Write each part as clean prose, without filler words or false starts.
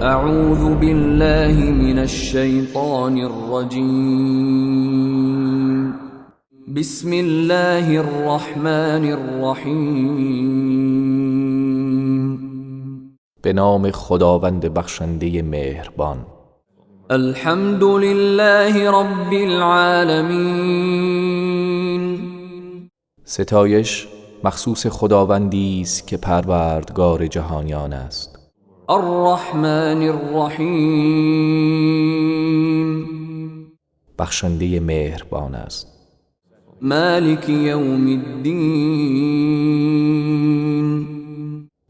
اعوذ بالله من الشیطان الرجیم. بسم الله الرحمن الرحیم. به نام خداوند بخشنده مهربان. الحمد لله رب العالمین. ستایش مخصوص خداوندی است که پروردگار جهانیان است. الرحمن الرحیم. بخشنده مهربان است. مالک یوم الدین.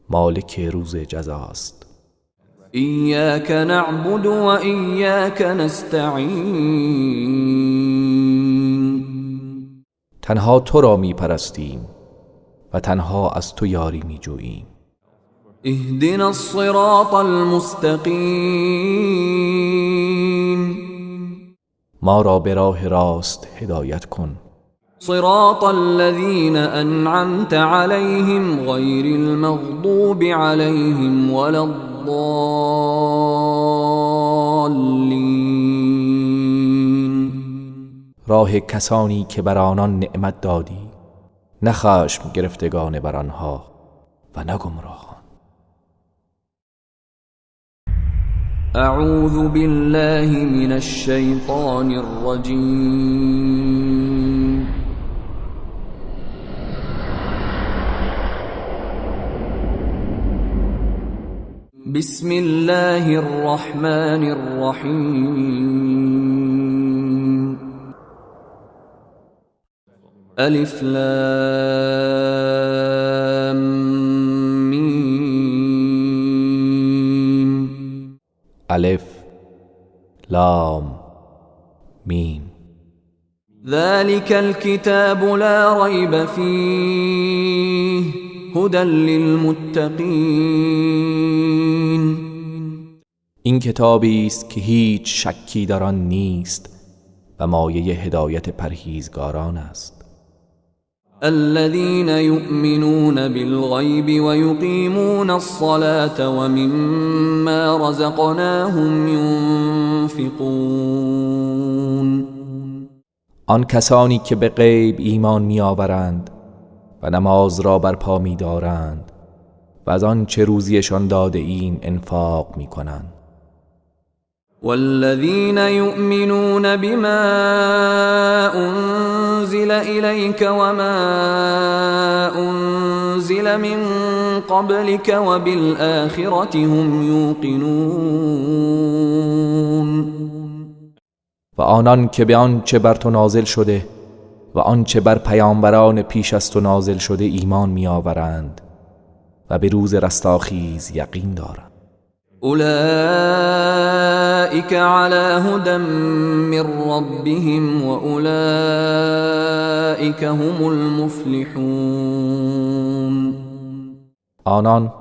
مالک روز جزاست. ایاک نعبد و ایاک نستعین. تنها تو را می پرستیم و تنها از تو یاری می جوییم. اهدنا الصراط المستقیم. ما را به راه راست هدایت کن. صراط الذين انعمت عليهم غير المغضوب عليهم ولا الضالين. راه کسانی که بر آنان نعمت دادی، نه خشم گرفتگان بر آنها و نه گمراهان. اعوذ بالله من الشیطان الرجیم. بسم الله الرحمن الرحیم. الف لام میم. الف لام میم. ذلك الكتاب لا ريب فيه هدى للمتقين. این کتابی است که هیچ شکی در آن نیست و مایه هدایت پرهیزگاران است. الذين يؤمنون بالغيب ويقيمون الصلاة ومما رزقناهم ينفقون. آن کسانی که به غیب ایمان می‌آورند و نماز را برپا می‌دارند و از آن چه روزیشان داده ایم انفاق می‌کنند. والذين يؤمنون بما أنزل إليك وما أنزل من قبلك وبالآخرة هم يوقنون. و آنان که به آنچه بر تو نازل شده و آنچه بر پیامبران پیش از تو نازل شده ایمان می‌آورند و به روز رستاخیز یقین دارند. اولئك على هدى من ربهم واولئك هم المفلحون. آنان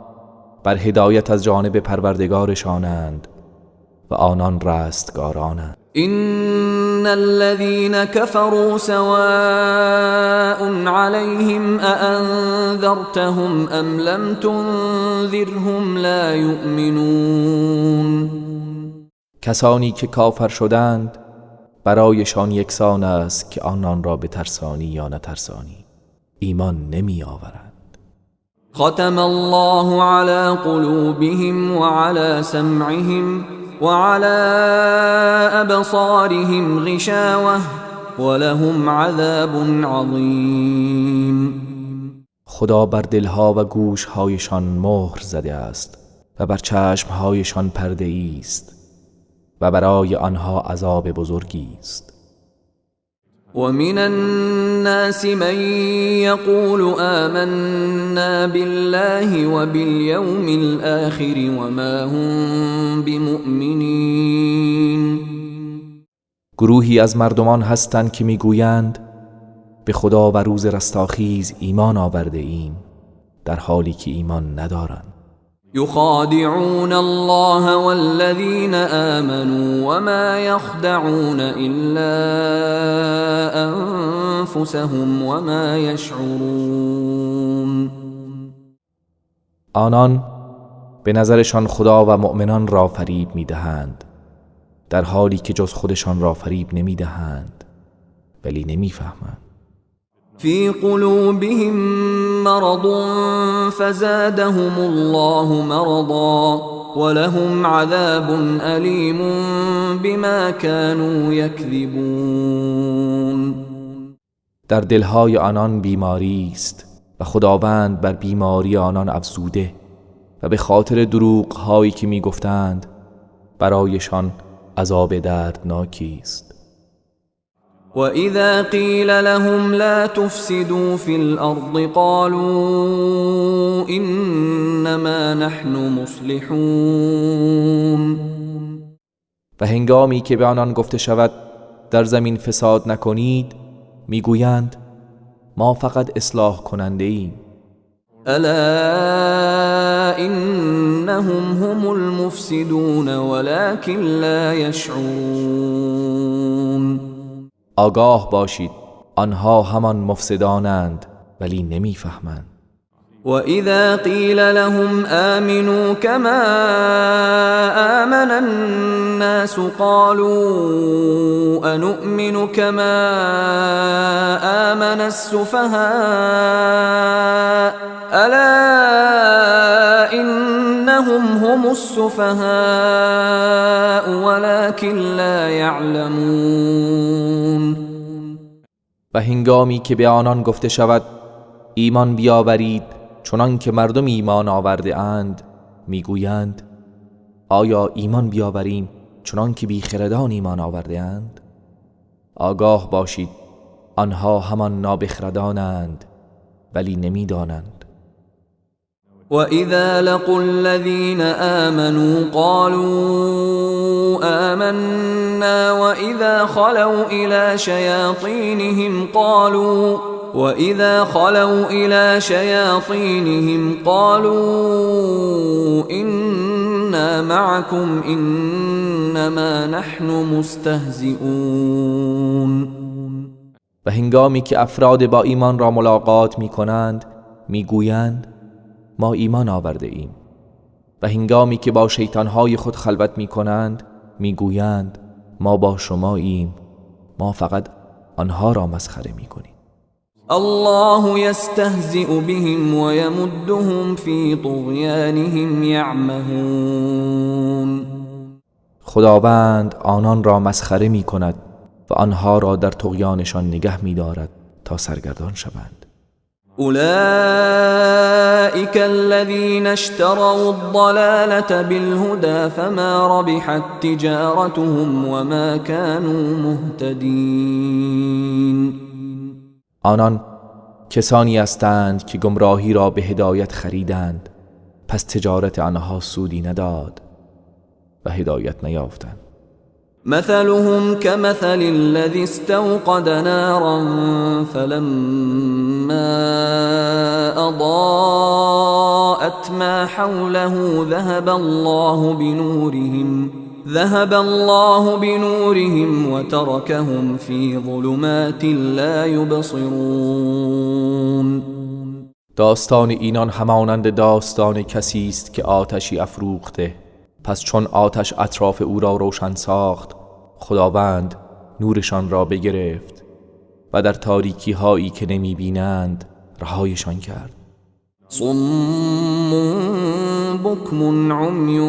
بر هدایت از جانب پروردگارشانند و آنان رستگارانند. ان الذين كفروا سواء عليهم أأنذرتهم ام لم تنذرهم لا يؤمنون. کسانی که کافر شدند برایشان یکسان است که آنان را بترسانی یا نترسانی ایمان نمی آورند. ختم الله على قلوبهم وعلى سمعهم وعلى أبصارهم غشاوة ولهم عذاب عظیم. خدا بر دلها و گوشهایشان مهر زده است و بر چشمهایشان پرده است و برای آنها عذاب بزرگی است. ومن الناس من يقول آمنا بالله وباليوم الآخر وما هم بمؤمنين. گروهی از مردمان هستند که میگویند به خدا و روز رستاخیز ایمان آورده ایم در حالی که ایمان ندارند. يخادعون الله والذين آمنوا وما يخدعون إلا أنفسهم وما يشعرون. آنان به نظرشان خدا و مؤمنان را فریب می‌دهند، در حالی که جز خودشان را فریب نمی‌دهند، ولی نمی‌فهمند. في قلوبهم مرض فزادهم الله مرضا ولهم عذاب أليم بما كانوا يكذبون. در دلهای آنان بیماری است و خداوند بر بیماری آنان افزوده و به خاطر دروغ هایی که می گفتند برایشان عذاب دردناکی است. وَإِذَا قِيلَ لَهُمْ لَا تُفْسِدُوا فِي الْأَرْضِ قَالُوا إِنَّمَا نَحْنُ مُصْلِحُونَ. و هنگامی که به آنان گفته شود در زمین فساد نکنید میگویند ما فقط اصلاح کننده ایم. ألا إنهم هم المفسدون ولكن لا يشعرون. آگاه باشید آنها همان مفسدانند ولی نمیفهمند. وَإِذَا قِيلَ لَهُمْ آمِنُوا كَمَا آمَنَ النَّاسُ قَالُوا أَنُؤْمِنُ كَمَا آمَنَ السُّفَهَاءُ أَلَا إِنَّهُمْ هُمُ السُّفَهَاءُ وَلَكِنْ لَا يَعْلَمُونَ. و هنگامی که به آنان گفته شود ایمان بیاورید چنان که مردم ایمان آورده اند میگویند آیا ایمان بیاوریم چنان که بیخردان ایمان آورده اند؟ آگاه باشید آنها همان نابخردانند ولی نمیدانند. وَإِذَا لَقُوا الَّذِينَ آمَنُوا قَالُوا آمَنَّا وَإِذَا خَلَوْا إِلَى شَيَاطِينِهِمْ قَالُوا إِنَّا مَعَكُمْ إِنَّمَا نَحْنُ مُسْتَهْزِئُونَ. و هنگامی که افراد با ایمان را ملاقات می کنند میگویند ما ایمان آورده ایم، و هنگامی که با شیطانهای خود خلوت می کنند میگویند ما با شماییم، ما فقط آنها را مسخره می کنیم. الله يستهزئ بهم ويمدهم في طغيانهم يعمهون. خداوند آنان را مسخره می کند و آنها را در طغیانشان نگه می دارد تا سرگردان شوند. أولئك الذين اشتروا الضلالة بالهدى فما ربحت تجارتهم وما كانوا مهتدين. آنان کسانی هستند که گمراهی را به هدایت خریدند، پس تجارت آنها سودی نداد و هدایت نیافتند. مثلهم كمثل الذي استوقد نارا فلما أضاءت ما حوله ذهب الله بنورهم وتركهم في ظلمات لا يبصرون. داستان اینان همانند داستان کسی است که آتشی افروخته، پس چون آتش اطراف او را روشن ساخت خداوند نورشان را بگرفت و در تاریکی هایی که نمی بینند رهایشان کرد. صم بكم عمي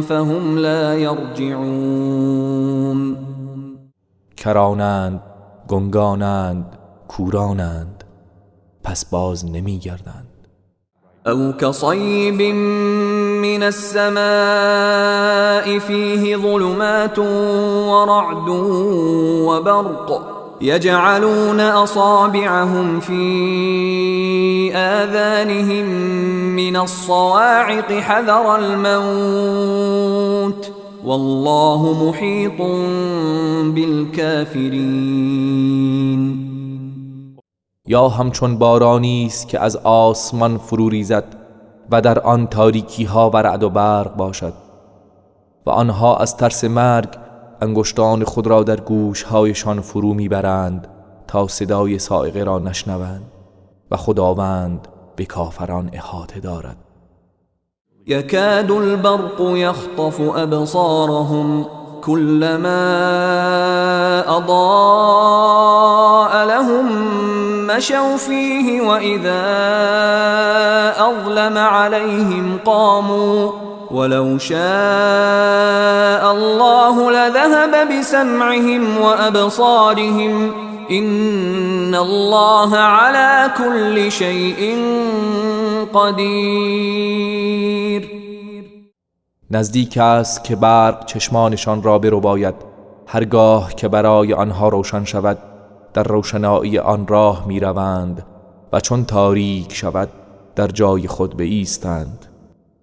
فهم لا يرجعون. کرانند، گنگانند، کورانند، پس باز نمی گردند. أو كصيب من السماء فيه ظلمات ورعد وبرق يجعلون أصابعهم في آذانهم من الصواعق حذر الموت والله محيط بالكافرين. یا همچون بارانی است که از آسمان فرو ریزد و در آن تاریکی ها و رعد و برق باشد و آنها از ترس مرگ انگشتان خود را در گوش هایشان فرو میبرند تا صدای صاعقه را نشنوند و خداوند به کافران احاطه دارد. يكاد البرق يخطف أبصارهم كلما أضاء لهم مشوا فيه وإذا أظلم عليهم قاموا ولو شاء الله لذهب بسمعهم وأبصارهم إن الله على كل شيء قدیر. نزدیک است که برق چشمانشان را برباید هرگاه که برای آنها روشن شود در روشنایی آن راه می روند و چون تاریک شود در جای خود بایستند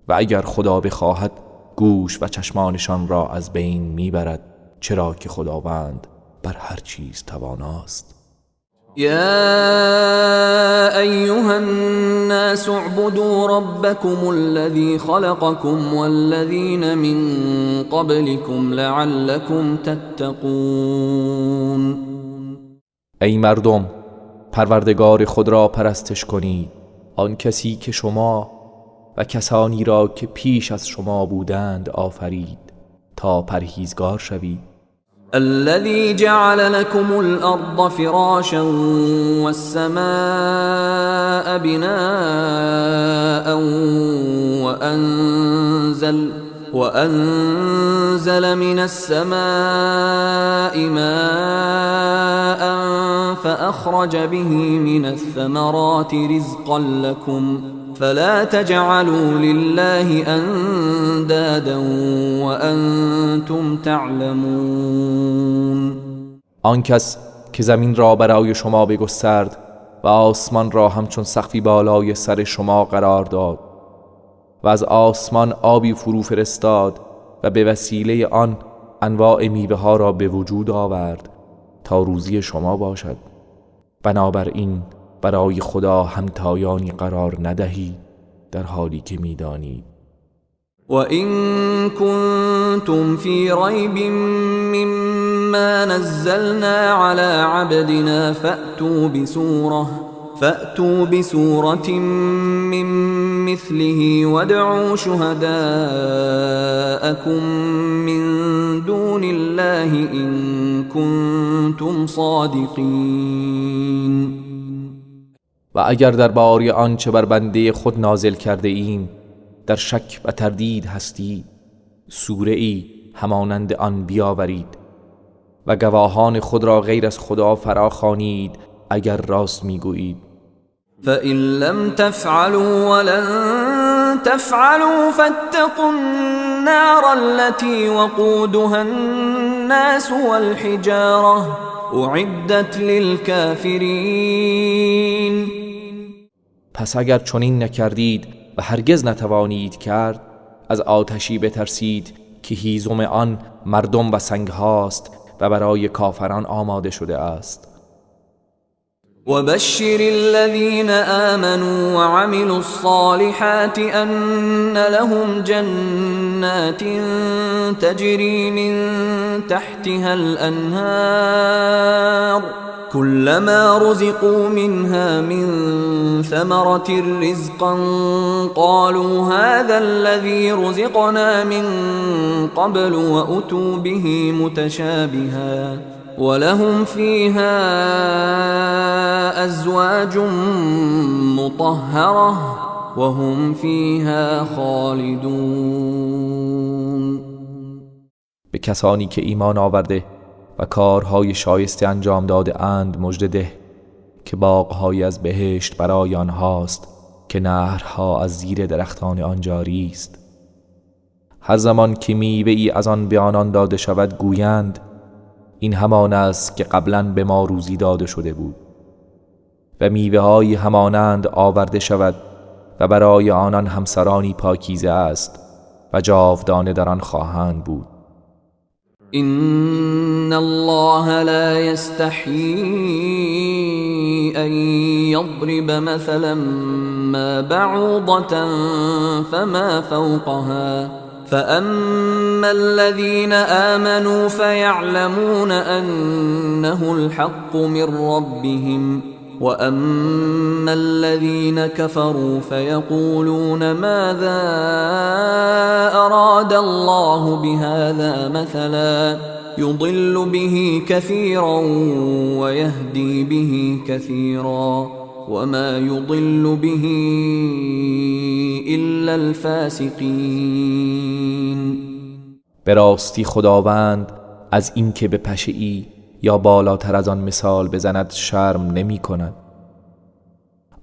و اگر خدا بخواهد گوش و چشمانشان را از بین می برد چرا که خداوند بر هر چیز تواناست. يا أيها الناس اعبدوا ربكم الذي خلقكم والذين من قبلكم لعلكم تتقون. ای مردم پروردگار خود را پرستش کنید، آن کسی که شما و کسانی را که پیش از شما بودند آفرید تا پرهیزگار شوید. الذي جعل لكم الأرض فراشا والسماء بناء وأنزل من السماء ماء فأخرج به من الثمرات رزقا لكم فلا تجعلوا لله اندادا وانتم تعلمون. آن کس که زمین را برای شما بگسترد و آسمان را همچون سقفی بالای سر شما قرار داد و از آسمان آبی فرو فرستاد و به وسیله آن انواع میوه ها را به وجود آورد تا روزی شما باشد، بنابراین برای خدا همتایانی قرار ندهید در حالی که می‌دانید. وَإِن كُنتُمْ فِي رَيْبٍ مِّمَّا نَزَّلْنَا عَلَى عَبْدِنَا فَأْتُوا بِسُورَةٍ مِّن مِّثْلِهِ وَادْعُوا شُهَدَاءَكُم مِّن دُونِ اللَّهِ إِن كُنتُمْ صَادِقِينَ. و اگر درباره آنچه بر بنده خود نازل کرده ایم در شک و تردید هستید، سوره ای همانند آن بیاورید و گواهان خود را غیر از خدا فراخوانید اگر راست میگویید. فَإِن لَّمْ تَفْعَلُوا وَلَن تَفْعَلُوا فَاتَّقُوا النَّارَ الَّتِي وَقُودُهَا النَّاسُ وَالْحِجَارَةُ أُعِدَّتْ لِلْكَافِرِينَ. پس اگر چنین نکردید و هرگز نتوانید کرد، از آتشی بترسید که هیزم آن مردم و سنگ هاست و برای کافران آماده شده است. وبشر الذين آمنوا وعملوا الصالحات أن لهم جنات تجري من تحتها الأنهار كلما رزقوا منها من ثمرة رزقا قالوا هذا الذي رزقنا من قبل وأتوا به متشابها ولهم فيها أزواج مطهرة وهم فيها خالدون. به کسانی که ایمان آورده و کارهای شایسته انجام داده اند مژده ده که باغ‌های از بهشت برای آنهاست که نهرها از زیر درختان آن جاری است. هر زمان که میوه‌ای از آن به آنان داده شود گویند این همان است که قبلا به ما روزی داده شده بود و میوه‌های همانند آورده شود و برای آنان همسرانی پاکیزه است و جاودانه در آن خواهند بود. إن الله لا يستحيي أن يضرب مثلا ما بعوضة فما فوقها فأما الذين آمنوا فيعلمون أنه الحق من ربهم وأما الذين كفروا فيقولون ماذا أراد الله بهذا مثلا يضل به كثيرا ويهدي به كثيرا وما يضل به إلا الفاسقين. به راستی خداوند از این که به پشه‌ای یا بالاتر از آن مثال بزند شرم نمی کند.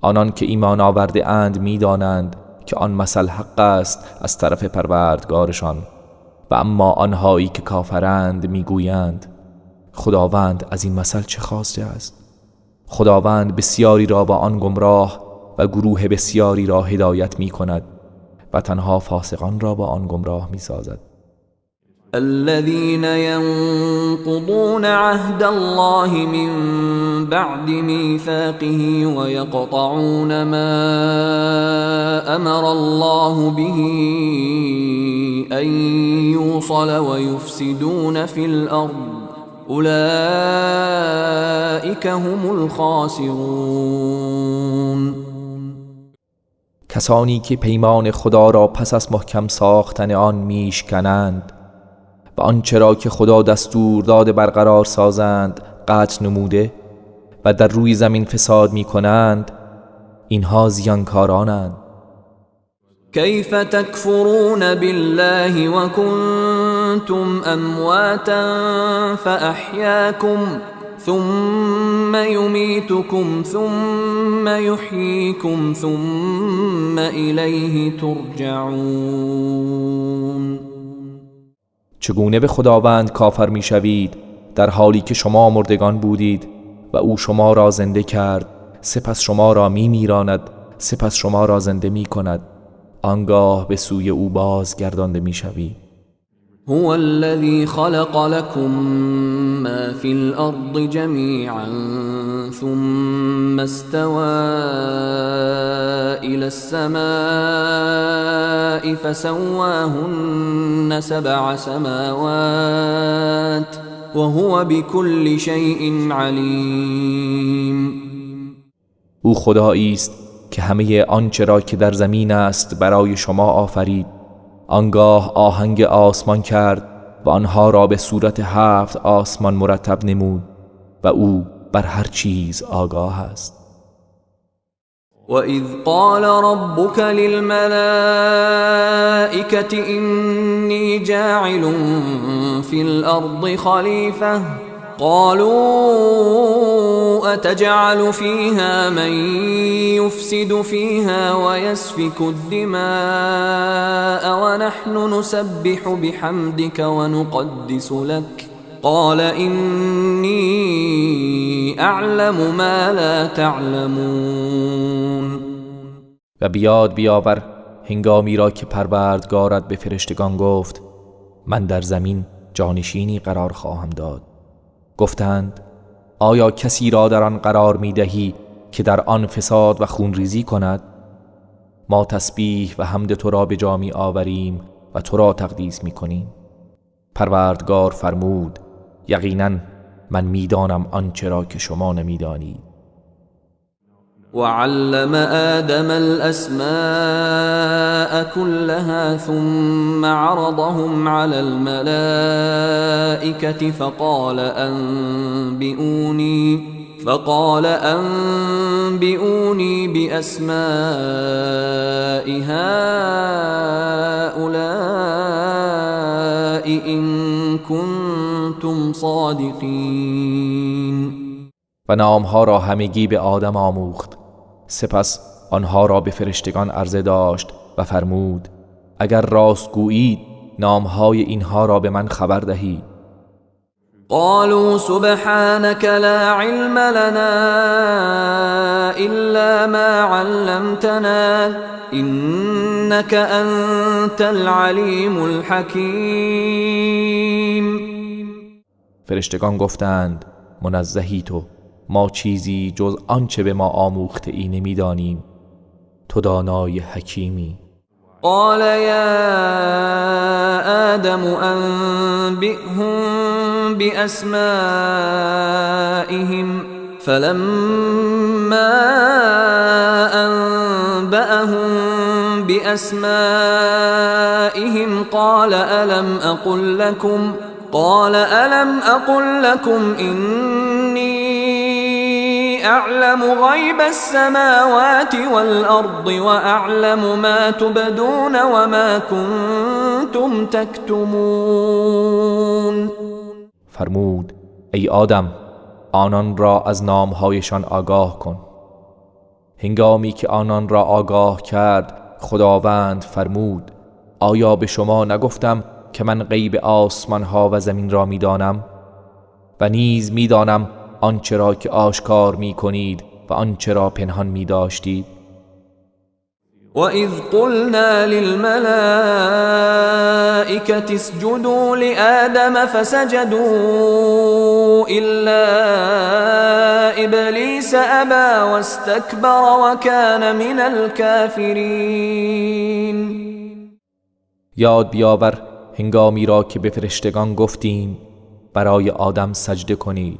آنان که ایمان آورده اند می دانند که آن مثل حق است از طرف پروردگارشان، و اما آنهایی که کافرند می گویند خداوند از این مثل چه خواسته است؟ خداوند بسیاری را با آن گمراه و گروه بسیاری را هدایت می کند و تنها فاسقان را با آن گمراه می سازد. الذين ينقضون عهد الله من بعد ميثاقه ويقطعون ما أمر الله به أن يوصل ويفسدون في الأرض أولئك هم الخاسرون. کسانی که پیمان خدا را پس از محکم ساختن آن میشکنند و آنچه را که خدا دستور داده برقرار سازند قطع نموده و در روی زمین فساد می کنند، اینها زیانکارانند. كيف تكفرون بالله وكنتم أمواتا فأحياكم ثم يميتكم ثم يحييكم ثم إليه ترجعون. چگونه به خداوند کافر می شوید در حالی که شما مردگان بودید و او شما را زنده کرد، سپس شما را می میراند، سپس شما را زنده می کند، آنگاه به سوی او بازگردانده می شوید. هو الذي خلق لكم ما في الأرض جميعا ثم استوى إلى السماء فسواهن 7 سماوات وهو بكل شيء عليم. او خدایی است که همه آنچه را که در زمین است برای شما آفرید، آنگاه آهنگ آسمان کرد و آنها را به صورت 7 آسمان مرتب نمود و او بر هر چیز آگاه است. وَإِذْ قَالَ رَبُّكَ لِلْمَلَائِكَةِ إِنِّي جَاعِلٌ فِي الْأَرْضِ خَلِيفَةً قالوا أتجعل فيها من يفسد فيها ويسفك الدماء ونحن نسبح بحمدك ونقدس لك قال إني أعلم ما لا تعلمون. و بیاد بیاور هنگامی را که پروردگارت به فرشتگان گفت من در زمین جانشینی قرار خواهم داد. گفتند آیا کسی را در آن قرار می دهی که در آن فساد و خونریزی کند؟ ما تسبیح و حمد تو را به جا می آوریم و تو را تقدیس می کنیم. پروردگار فرمود یقینا من می دانم آنچه را که شما نمی دانید. وعلم آدم الأسماء كلها ثم عرضهم على الملائكة فقال أنبئوني بأسماء هؤلاء إن كنتم صادقين. و نامها را همگی به آدم آموخت، سپس آنها را به فرشتگان عرضه داشت و فرمود اگر راست گویید نامهای اینها را به من خبر دهید. قالوا سبحانك لا علم لنا إلا ما علمتنا إنك أنت العليم الحكيم. فرشتگان گفتند منزهی تو، ما چیزی جز آنچه به ما آموخته ای نمی دانیم، تو دانای حکیمی. قال يا آدم أنبئهم بأسمائهم فلما أنبأهم بأسمائهم قال ألم أقل لكم إني أعلم غيب السماوات والأرض وأعلم ما تبدون وما كنتم تكتمون. فرمود ای آدم آنان را از نامهایشان آگاه کن. هنگامی که آنان را آگاه کرد خداوند فرمود آیا به شما نگفتم که من غیب آسمان ها و زمین را میدانم و نیز میدانم آنچه را که آشکار می کنید و آنچه را پنهان می داشتید. وَإِذْ قُلْنَا لِلْمَلَائِكَةِ اسْجُدُوا لِآدَمَ فَسَجَدُوا إِلَّا إِبْلِيسَ أَبَى وَاسْتَكْبَرَ وَكَانَ مِنَ الْكَافِرِينَ. یاد بیاور هنگامی را که به فرشتگان گفتیم برای آدم سجده کنید،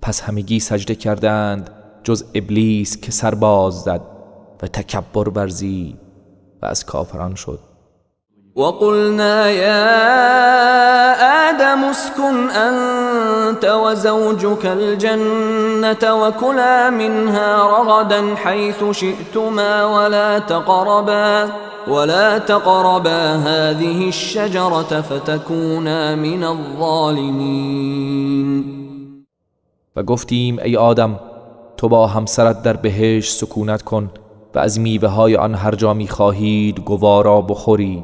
پس همگی سجده کردند جز ابلیس که سر باز زد و تکبر ورزید و از کافران شد. وَقُلْنَا يَا آدَمُ اسْكُنْ أَنْتَ وَزَوْجُكَ الْجَنَّةَ وَكُلَا مِنْهَا رَغَدًا حَيْثُ شِئْتُمَا ولا تقربا هذه الشجرة فتكونا من الظالمين. و گفتیم ای آدم تو با همسرت در بهشت سکونت کن و از میوه های آن هر جا می خواهید گوارا بخورید،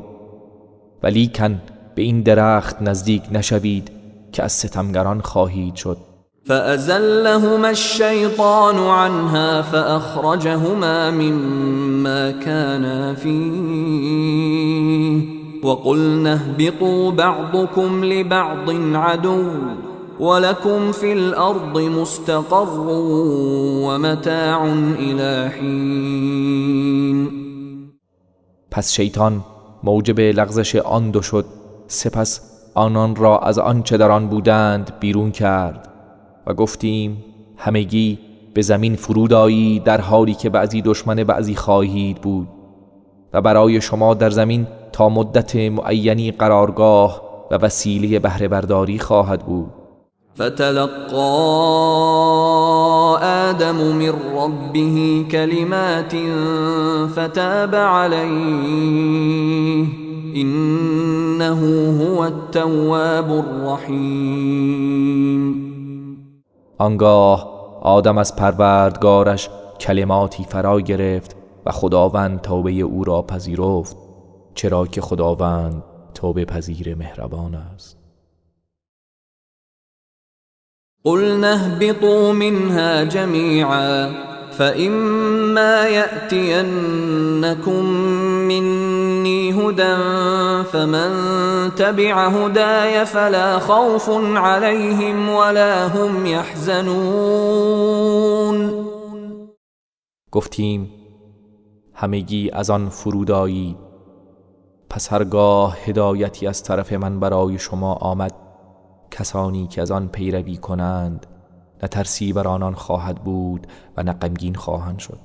ولیکن به این درخت نزدیک نشوید که از ستمگران خواهید شد. فأزلهما الشيطان عنها فأخرجهما مما كانا فيه وقلنا اهبطوا بعضكم لبعض عدو ولكم في الأرض مستقر ومتاع إلى حين. پس شیطان موجب لغزش آن دو شد، سپس آنان را از آنچه در آن بودند بیرون کرد و گفتیم همگی به زمین فرود آیید در حالی که بعضی دشمن بعضی خواهید بود و برای شما در زمین تا مدت معینی قرارگاه و وسیله بهره برداری خواهد بود. فتلقى آدم من ربه كلمات فتاب عليه إنه هو التواب الرحیم. آنگاه آدم از پروردگارش کلماتی فرا گرفت و خداوند توبه او را پذیرفت، چرا که خداوند توبه پذیر مهربان است. قلنا اهبطوا منها جميعا فإما يأتينكم مني هدى فمن تبع هداي فلا خوف عليهم ولا هم يحزنون. گفتیم همگی از آن فرود آیید، پس هرگاه هدایتی از طرف من برای شما آمد کسانی که از آن پیروی کنند نه ترسی بر آنان خواهد بود و نه غمگین خواهند شد.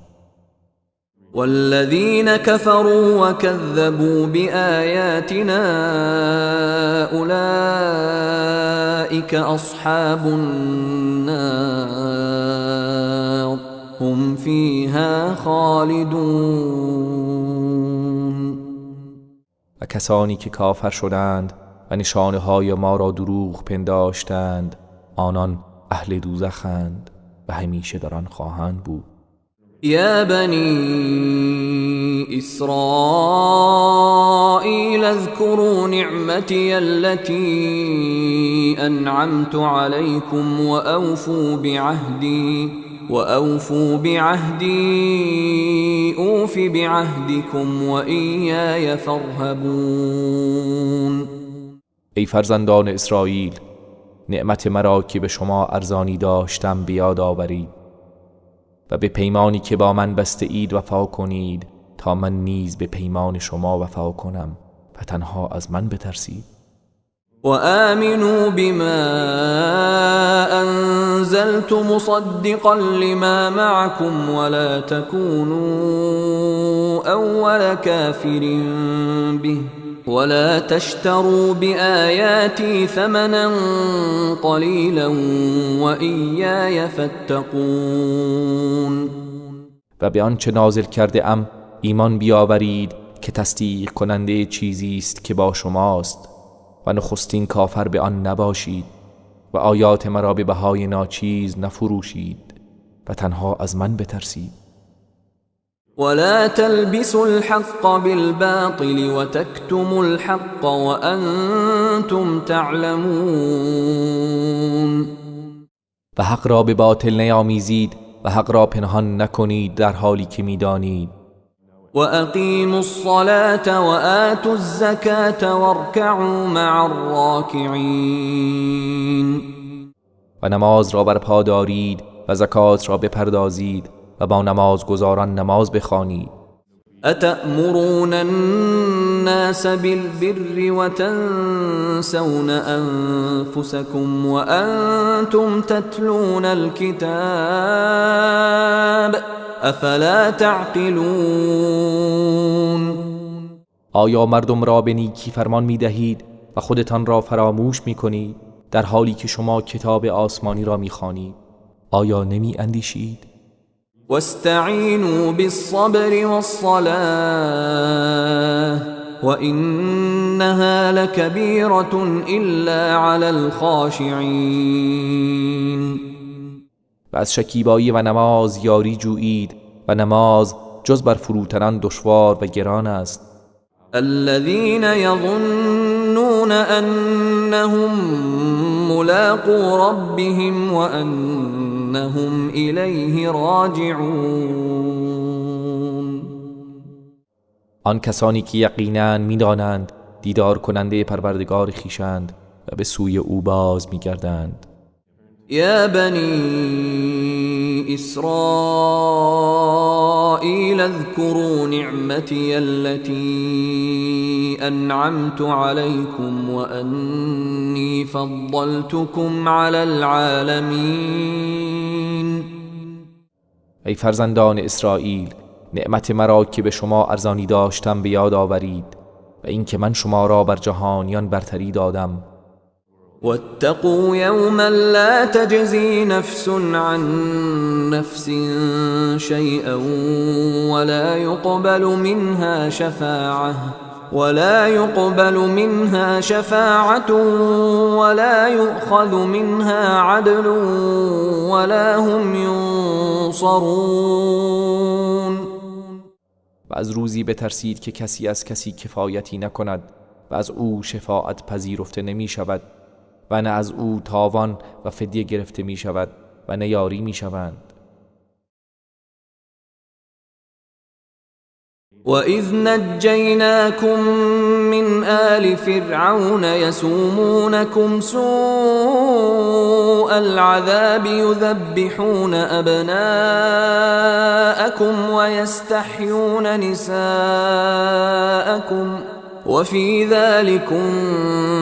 والذين كفروا وكذبوا بآياتنا أولئك أصحاب النار هم فيها خالدون. و کسانی که کافر شدند و نشانه های ما را دروغ پنداشتند آنان اهل دوزخند و همیشه در آن خواهند بود. يا بني إسرائيل اذكروا نعمتي التي أنعمت عليكم وأوفوا بعهدي أوف بعهدكم وإياي فارهبون. ای فرزندان اسرائیل نعمت مرا که به شما ارزانی داشتم بیاد آورید و به پیمانی که با من بسته اید وفا کنید تا من نیز به پیمان شما وفا کنم و تنها از من بترسید. وآمنوا بما أنزلت مصدقا لما معكم ولا تكونوا أول كافر به ولا تشتروا بآياتي ثمنا قليلا وإياي فاتقون. و به آنچه نازل کرده ام ایمان بیاورید که تصدیق کننده چیزی است که با شماست و نخستین کافر به آن نباشید و آیات مرا به بهای ناچیز نفروشید و تنها از من بترسید. ولا تلبسوا الحق بالباطل وتكتموا الحق وأنتم تعلمون. و حق را به باطل نیامیزید و حق را پنهان نکنید در حالی که می‌دانید. وأقيموا الصلاة وآتوا الزكاة واركعوا مع الراكعين. و نماز را برپا دارید و زکات را بپردازید و با نمازگزاران نماز بخوانید. أتأمرون الناس بالبر وتنسون أنفسكم وأنتم تتلون الكتاب افلا تعقلون. آیا مردم را به نیکی فرمان می دهید و خودتان را فراموش می کنید در حالی که شما کتاب آسمانی را می خوانید؟ آیا نمی اندیشید؟ واستعینوا بالصبر والصلاة وإنها لكبيرة إلا على الخاشعين. و از شکیبایی و نماز یاری جویید و نماز جز بر فروتنان دشوار و گران است. الذين يظنون أنهم ملاقو ربهم وأنهم إليه راجعون. آن کسانی که یقینا می‌دانند دیدار کننده پروردگار خویشند و به سوی او باز می‌گردند. يا بني إسرائيل اذكروا نعمتي التي أنعمت عليكم وأني فضلتكم على العالمين. ای فرزندان اسرائیل، نعمت مرا که به شما ارزانی داشتم به یاد آورید و اینکه من شما را بر جهانیان برتری دادم. واتقوا يوما لا تجزي نفس عن نفس شيئا ولا يقبل منها شفاعة ولا يؤخذ منها عدل ولا هم ينصرون. و از روزی بترسید که کسی از کسی کفایتی نکند و از او شفاعت پذیرفته نمی شود و نه از او تاوان و فدیه گرفته می شود و نه یاری می شوند. وَإِذْ نَجَّيْنَاكُمْ مِنْ آلِ فِرْعَوْنَ يَسُومُونَكُمْ سُوءَ الْعَذَابِ يُذَبِّحُونَ أَبْنَاءَكُمْ وَيَسْتَحْيُونَ نِسَاءَكُمْ وفي ذلكم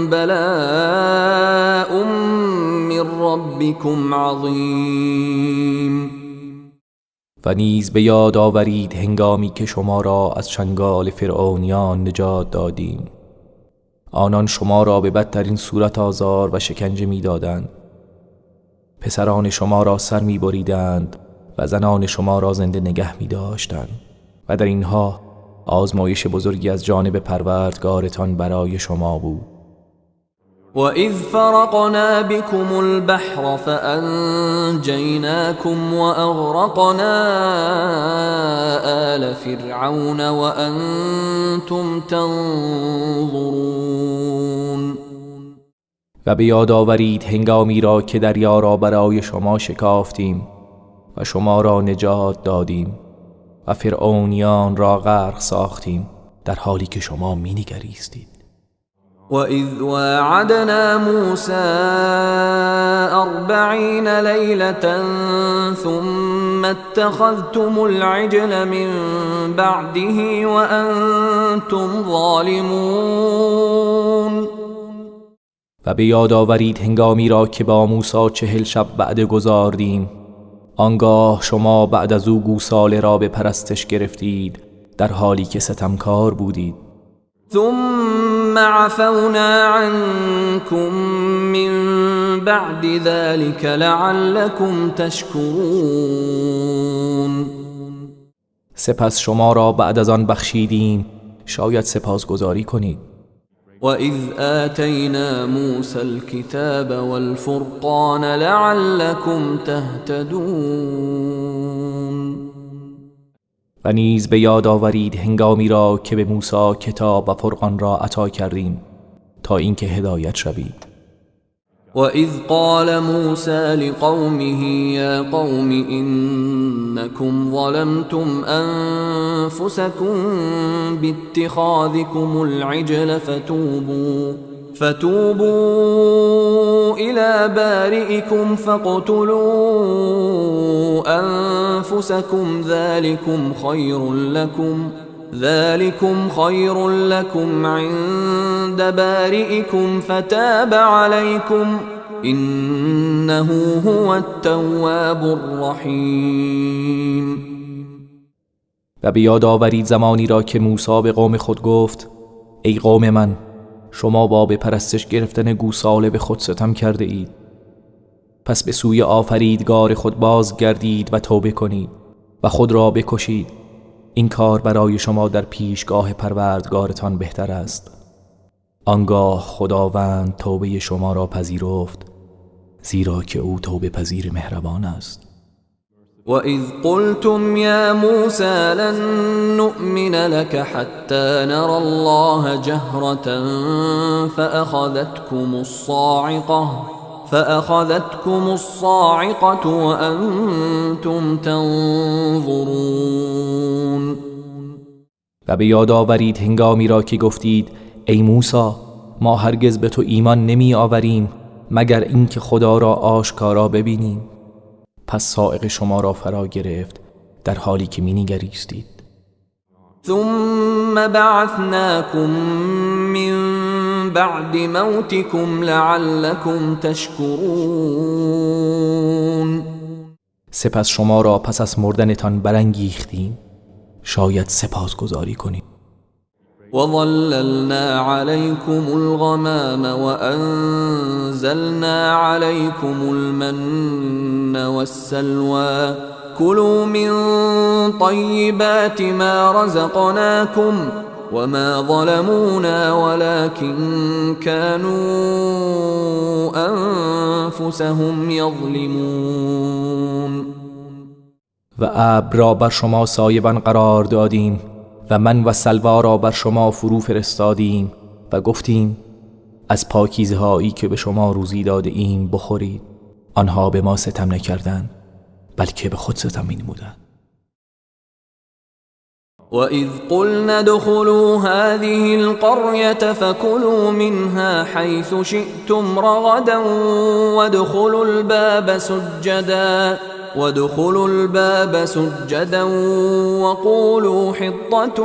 بلاء من ربكم عظیم. و نیز به یاد آورید هنگامی که شما را از چنگال فرعونیان نجات دادیم. آنان شما را به بدترین صورت آزار و شکنجه می دادند. پسران شما را سر می بریدند و زنان شما را زنده نگه می داشتند و در اینها آزمایش بزرگی از جانب پروردگارتان برای شما بود. وَإِذْ فَرَقْنَا بِكُمُ الْبَحْرَ فَأَنْجَيْنَاكُمْ وَأَغْرَقْنَا آلَ فِرْعَوْنَ وَأَنْتُمْ تَنْظُرُونَ. و به یاد آورید هنگامی را که دریا را برای شما شکافتیم و شما را نجات دادیم و فرعونیان را غرق ساختیم در حالی که شما می‌نگریستید. وَإِذْ وَاعَدْنَا مُوسَى 40 لَيْلَةً ثُمَّ اتَّخَذْتُمُ الْعِجْلَ مِنْ بَعْدِهِ وَأَنْتُمْ ظَالِمُونَ. و به یاد آورید هنگامی را که با موسی 40 شب وعده گذاردیم. آنگاه شما بعد از او گوساله را به پرستش گرفتید در حالی که ستمکار بودید. ثم عفونا عنكم من بعد ذلك لعلكم تشكرون. سپس شما را بعد از آن بخشیدیم شاید سپاسگزاری کنید. وَإِذْ آتَيْنَا مُوسَى الْكِتَابَ وَالْفُرْقَانَ لَعَلَّكُمْ تَهْتَدُونَ. و نیز به یاد آورید هنگامی را که به موسی کتاب و فرقان را عطا کردیم تا اینکه هدایت شوید. وَإِذْ قَالَ مُوسَى لِقَوْمِهِ يَا قَوْمِ إِنَّكُمْ ظَلَمْتُمْ أَنفُسَكُمْ بِاتِّخَاذِكُمُ الْعِجْلَ فَتُوبُوا إِلَى بَارِئِكُمْ فَاقْتُلُوا أَنفُسَكُمْ ذلكم خير لكم عند بارئكم فتاب عليكم إنه هو التواب الرحیم. و به یاد آورید زمانی را که موسی به قوم خود گفت ای قوم من، شما با به پرستش گرفتن گوساله به خود ستم کرده اید. پس به سوی آفریدگار خود بازگردید و توبه کنید و خود را بکشید. این کار برای شما در پیشگاه پروردگارتان بهتر است. آنگاه خداوند توبه شما را پذیرفت، زیرا که او توبه پذیر مهربان است. وَإِذْ قُلْتُمْ يَا مُوسَى لَن نُّؤْمِنَ لَكَ حَتَّى نَرَى اللَّهَ جَهْرَةً فأخذتكم الصاعقة وأنتم تنظرون. و به یاد آورید هنگامی را که گفتید ای موسی، ما هرگز به تو ایمان نمی آوریم مگر اینکه خدا را آشکارا ببینیم. پس صاعقه شما را فرا گرفت در حالی که می نگریستید. ثم بعثناكم من بعد موتكم لعلكم تشكرون. سپس شما را پس از مردنتان برانگیختیم شاید سپاسگزاری کنید. وظللنا عليكم الغمام وأنزلنا عليكم المن والسلوى كلوا من طيبات ما رزقناكم وما ظلمونا ولكن كانوا أنفسهم يظلمون. و ابر را بر شما سایبان قرار دادیم و من و سلوا را بر شما فرو فرستادیم و گفتیم از پاکیزه هایی که به شما روزی داده ایم بخورید. آنها به ما ستم نکردند بلکه به خود ستم نمودند. وَإِذْ قُلْنَا ادْخُلُوا هَذِهِ الْقَرْيَةَ فَكُلُوا مِنْهَا حَيْثُ شِئْتُمْ رَغَدًا وَادْخُلُوا الْبَابَ سُجَّدًا وَقُولُوا حِطَّةٌ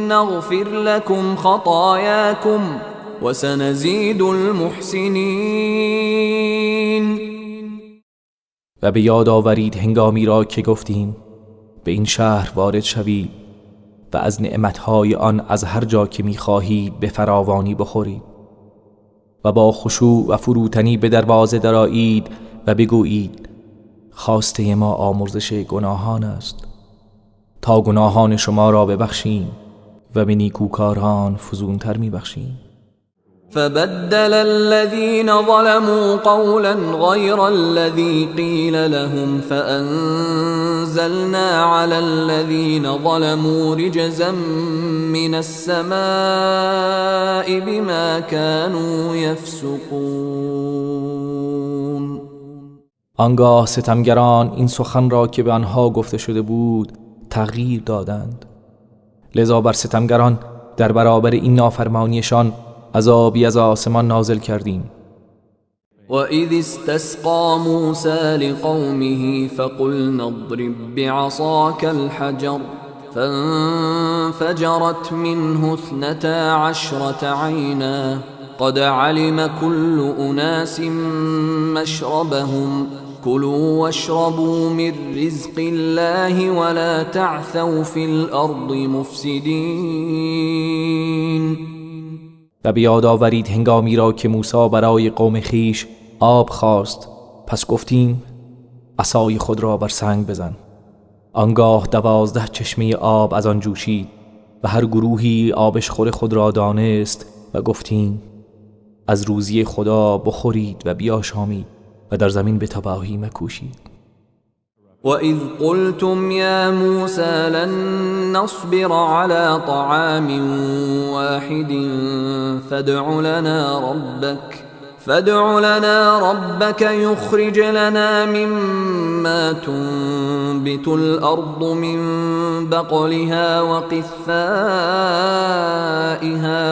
نَغْفِرْ لَكُمْ خَطَايَاكُمْ وَسَنَزِيدُ الْمُحْسِنِينَ. و به یاد آورید هنگامی را که گفتیم به این شهر وارد شوید و از نعمتهای آن از هر جا که می‌خواهید به فراوانی بخورید و با خشوع و فروتنی به دروازه درآیید و بگویید خواسته ما آمرزش گناهان است تا گناهان شما را ببخشیم و به نیکوکاران فزونتر می‌بخشیم. فبدل الذين ظلموا قولا غير الذي قيل لهم فأنزلنا على الذين ظلموا رجزا من السماء بما كانوا يفسقون. آنگاه ستمگران این سخن را که به آنها گفته شده بود تغییر دادند، لذا بر ستمگران در برابر این نافرمانیشان عذابی از آسمان نازل کردیم. وَإِذِ اسْتَسْقَى مُوسَى لِقَوْمِهِ فَقُلْنَا اضْرِب بِّعَصَاكَ الْحَجَرَ فَانفَجَرَتْ مِنْهُ 12 عَيْنًا قد علم كل أناس مشربهم كلوا واشربوا من رزق الله ولا تعثوا في الأرض مفسدين. و بیاد آورید هنگامی را که موسی برای قوم خیش آب خواست، پس گفتیم عصای خود را بر سنگ بزن. آنگاه 12 چشمه آب از آن جوشید و هر گروهی آبشخور خود را دانست و گفتیم از روزی خدا بخورید و بیاشامید و در زمین به تباهی مکوشید. وَإِذْ قُلْتُمْ يَا مُوسَى لَن نَّصْبِرَ عَلَى طَعَامٍ وَاحِدٍ فادع لنا ربك يخرج لنا مما تنبت الأرض من بقلها وقثائها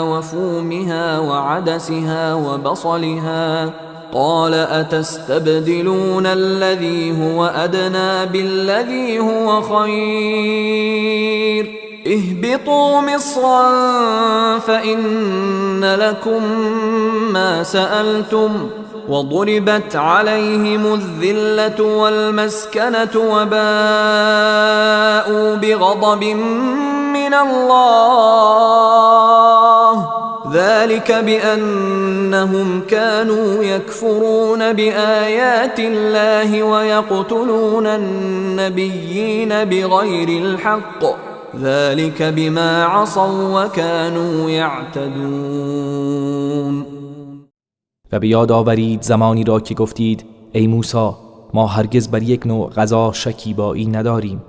وفومها وعدسها وبصلها قال أتستبدلون الذي هو أدنى بالذي هو خير اهبطوا مصرا فإن لكم ما سألتم وضربت عليهم الذلة والمسكنة وباءوا بغضب من الله ذلك بأنهم كانوا يكفرون بآيات الله ويقتلون النبيين بغير الحق ذلك بما عصوا وكانوا يعتدون. و بیاد آورید زمانی را که گفتید ای موسی ما هرگز بر یک نوع غذا شکیبایی نداریم،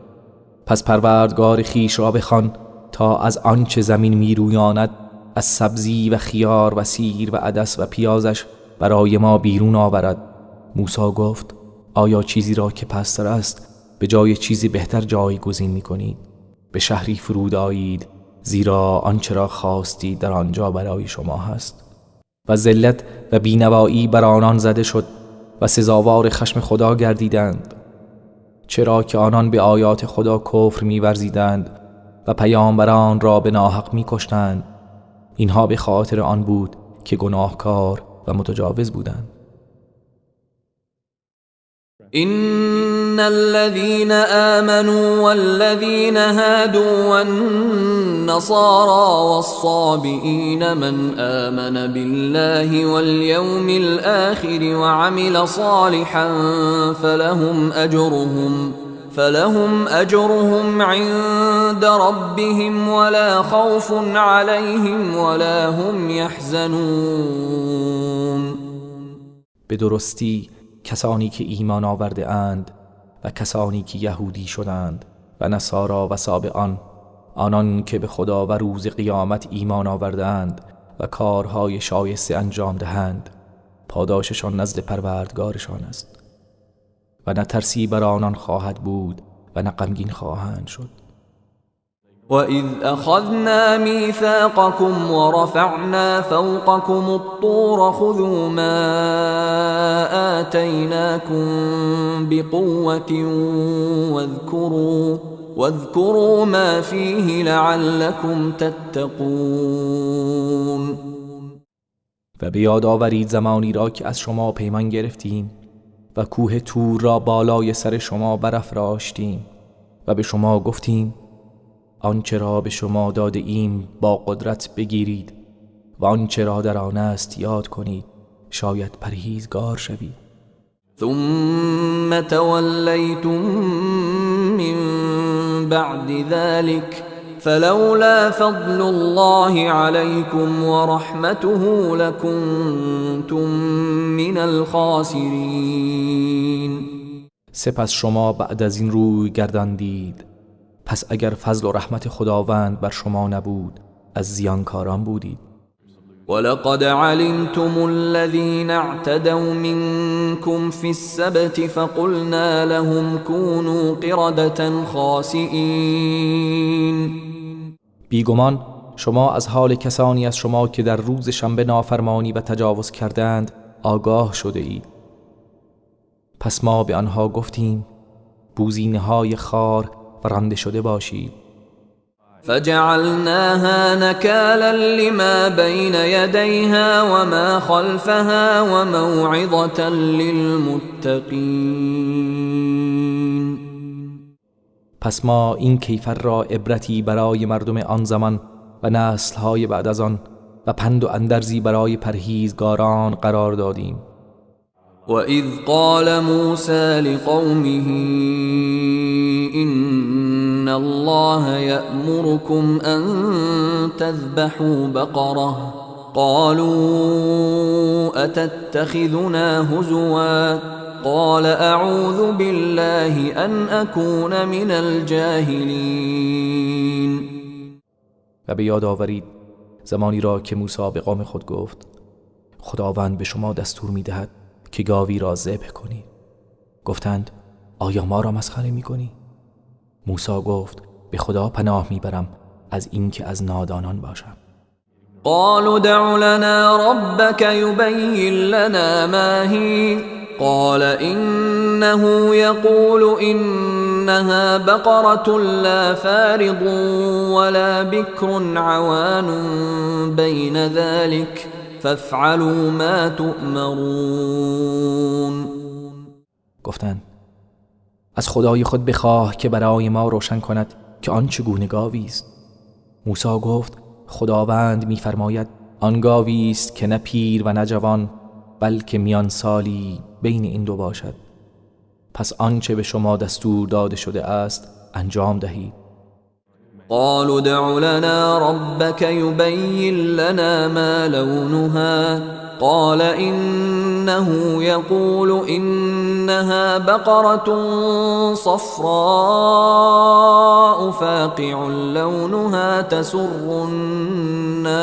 پس پروردگار خیش را بخوان تا از آنچه زمین میرویاند از سبزی و خیار و سیر و عدس و پیازش برای ما بیرون آورد. موسی گفت آیا چیزی را که پستر است به جای چیزی بهتر جایگزین می‌کنید؟ به شهری فرود آیید زیرا آنچه را خواستید در آنجا برای شما هست. و ذلت و بینوایی بر آنان زده شد و سزاوار خشم خدا گردیدند، چرا که آنان به آیات خدا کفر می‌ورزیدند و پیامبران را به ناحق می‌کشتند. اینها به خاطر آن بود که گناهکار و متجاوز بودند. إن الذين آمنوا والذين هادوا والنصارى والصابئين من آمن بالله واليوم الآخر وعمل صالحا فلهم أجرهم عند ربهم ولا خوف عليهم ولا هم يحزنون. به درستی کسانی که ایمان آورده اند و کسانی که یهودی شدند و نصارا و سابئان، آنان که به خدا و روز قیامت ایمان آورده اند و کارهای شایسته انجام دهند، پاداششان نزد پروردگارشان است و نه ترسی بر آنان خواهد بود و نه غمگین خواهند شد. وَإِذْ أَخَذْنَا مِيثَاقَكُمْ وَرَفَعْنَا فَوْقَكُمُ الطُّورَ خُذُوا مَا آتَيْنَاكُمْ بِقُوَّةٍ وَاذْكُرُوا مَا فِيهِ لَعَلَّكُمْ تَتَّقُونَ. و به یاد آورید زمانی را که از شما پیمان گرفتیم و کوه طور را بالای سر شما برافراشتیم و به شما گفتیم آنچه را به شما داده ایم با قدرت بگیرید و آنچه را در آن است یاد کنید، شاید پرهیزگار شوید. ثم تولیتم من بعد ذلك فلولا فضل الله عليكم ورحمته لكنتم من الخاسرین. سپس شما بعد از این روی گرداندید، پس اگر فضل و رحمت خداوند بر شما نبود از زیانکاران بودید. ولقد علمتم الذين اعتدوا منكم في السبت فقلنا لهم كونوا قردة خاسئين. بیگمان شما از حال کسانی از شما که در روز شنبه نافرمانی و تجاوز کردند آگاه شده اید. پس ما به آنها گفتیم بوزینه‌های خار و رانده شده باشید. فجعلناها نكالا لما بين يديها وما خلفها وموعظة للمتقين. پس ما این کیفر را عبرتی برای مردم آن زمان و نسل‌های بعد از آن و پند و اندرزی برای پرهیزگاران قرار دادیم. وَإِذْ قَالَ مُوسَى لِقَوْمِهِ إِنَّ اللَّهَ يَأْمُرُكُمْ أَن تَذْبَحُوا بَقَرَةً قَالُوا أَتَتَّخِذُنَا هُزُوًا قَالَ أَعُوذُ بِاللَّهِ أَنْ أَكُونَ مِنَ الْجَاهِلِينَ. و به یاد آورید زمانی را که موسی به قوم خود گفت خداوند به شما دستور می‌دهد که گاوی را ذبح کنید. گفتند آیا ما را مسخره می‌کنی؟ موسی گفت به خدا پناه میبرم از اینکه از نادانان باشم. قالوا ادع لنا ربك يبين لنا ما هي قال إنه يقول إنها بقرة لا فارض ولا بكر عوان بين ذلك فافعلوا ما تؤمرون. گفتند از خدای خود بخواه که برای ما روشن کند که آن چگونه گاوی است. موسی گفت خداوند می‌فرماید آن گاوی است که نه پیر و نه جوان بلکه میان سالی بین این دو باشد. پس آنچه به شما دستور داده شده است انجام دهید. قالوا ادع لنا ربك يبين لنا ما لونها قال إنه يقول إنها بقرة صفراء فاقع لونها تسر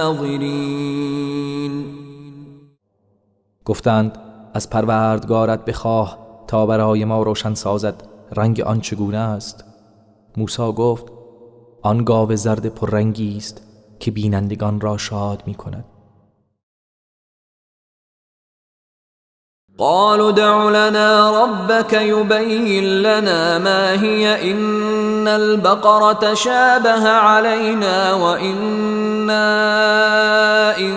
الناظرين. گفتند از پروردگارت بخواه تا برای ما روشن سازد رنگ آن چگونه است. موسی گفت آن گاو زرد پررنگی است که بینندگان را شاد می کند. قالوا ادع لنا ربك يبين لنا ما هي إن البقرة شابه علينا وإنا إن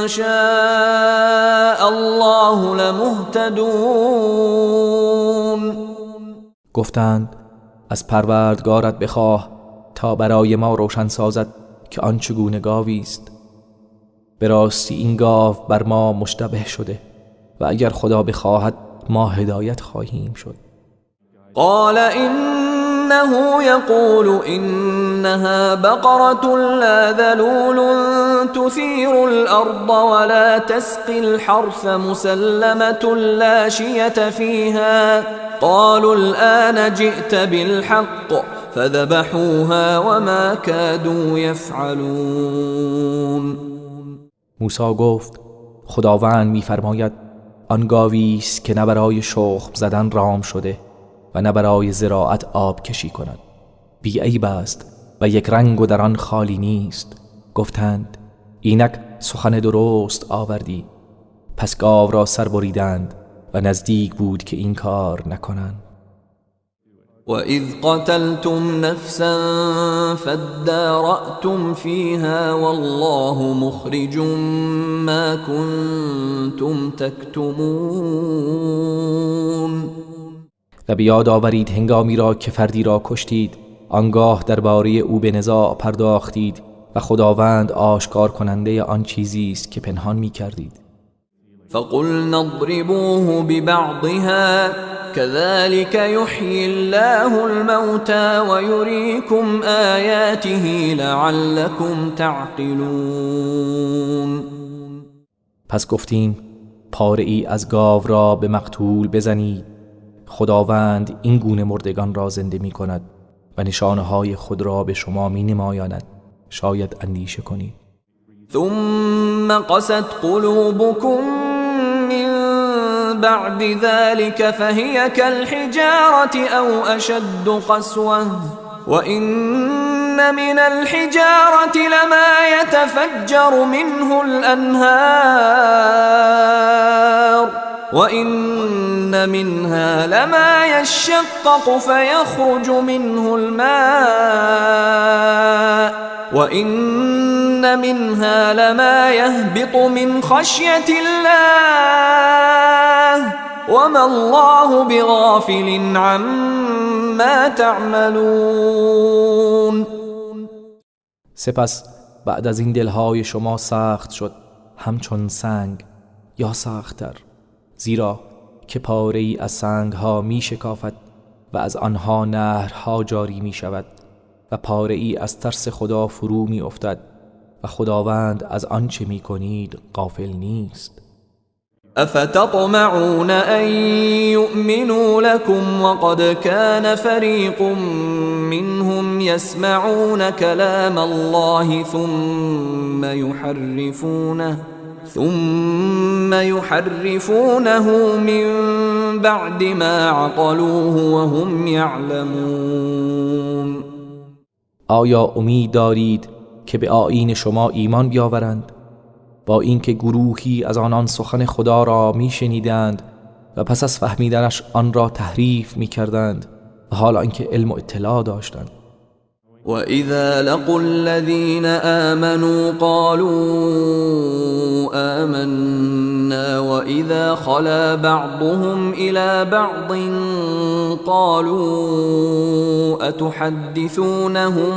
شاء الله لمهتدون. گفتند از پروردگارت بخواه تا برای ما روشن سازد که آن چگونه گاوی است. به راستی این گاو بر ما مشتبه شده و اگر خدا بخواهد ما هدایت خواهیم شد. قال إنه يقول إنها بقرة لا ذلول تثير الأرض ولا تسقي الحرث مسلمة لا شية فيها قالوا الآن جئت بالحق فذبحوها وما كادوا يفعلون. موسی گفت خداوند می‌فرماید آن گاوی است که نه برای شخم زدن رام شده و نه برای زراعت آب کشی کند. بی عیب است و یک رنگ و در آن خالی نیست. گفتند اینک سخن درست آوردی. پس گاو را سر بریدند و نزدیک بود که این کار نکنند. وَإِذْ قَتَلْتُمْ نَفْسًا فَادَّارَأْتُمْ فِيهَا وَاللَّهُ مُخْرِجٌ مَا كُنْتُمْ تَكْتُمُونَ. و بیاد آورید هنگامی را که فردی را کشتید آنگاه درباره او به نزاع پرداختید و خداوند آشکار کننده آن چیزی است که پنهان می کردید. فَقُلْنَا اضْرِبُوهُ بِبَعْضِهَا كَذَلِكَ يُحْيِي اللَّهُ الْمَوْتَى وَيُرِيكُمْ آيَاتِهِ لَعَلَّكُمْ تَعْقِلُونَ. پس گفتیم پاره ای از گاو را به مقتول بزنید. خداوند این گونه مردگان را زنده می کند و نشانه‌های خود را به شما می نمایاند شاید اندیشه کنید. ثم قست قلوبكم من بعد ذلك فهي كالحجارة أو أشد قسوة وإن من الحجارة لما يتفجر منه الأنهار وإن منها لما يشقق فيخرج منه الماء وإن منها لما يهبط من خشية الله وما الله بغافل عما تعملون. سپس بعد از این دلهای شما سخت شد همچون سنگ یا سخت‌تر، زیرا که پاره‌ای از سنگها می شکافد و از آنها نهرها جاری می شود و پاره‌ای از ترس خدا فرو می افتد و خداوند از آنچه می کنید غافل نیست. افتطمعون ان يؤمنوا لكم وقد كان فريق منهم يسمعون كلام الله ثم يحرفونه من بعد ما عقلوه وهم يعلمون. آیا امید دارید که به آیین شما ایمان بیاورند با اینکه گروهی از آنان سخن خدا را میشنیدند و پس از فهمیدنش آن را تحریف میکردند و حال آنکه علم و اطلاع داشتند؟ وَإِذَا لَقُوا الَّذِينَ آمَنُوا قَالُوا آمَنَّا وَإِذَا خَلَا بَعْضُهُمْ إِلَى بَعْضٍ قَالُوا أَتُحَدِّثُونَهُم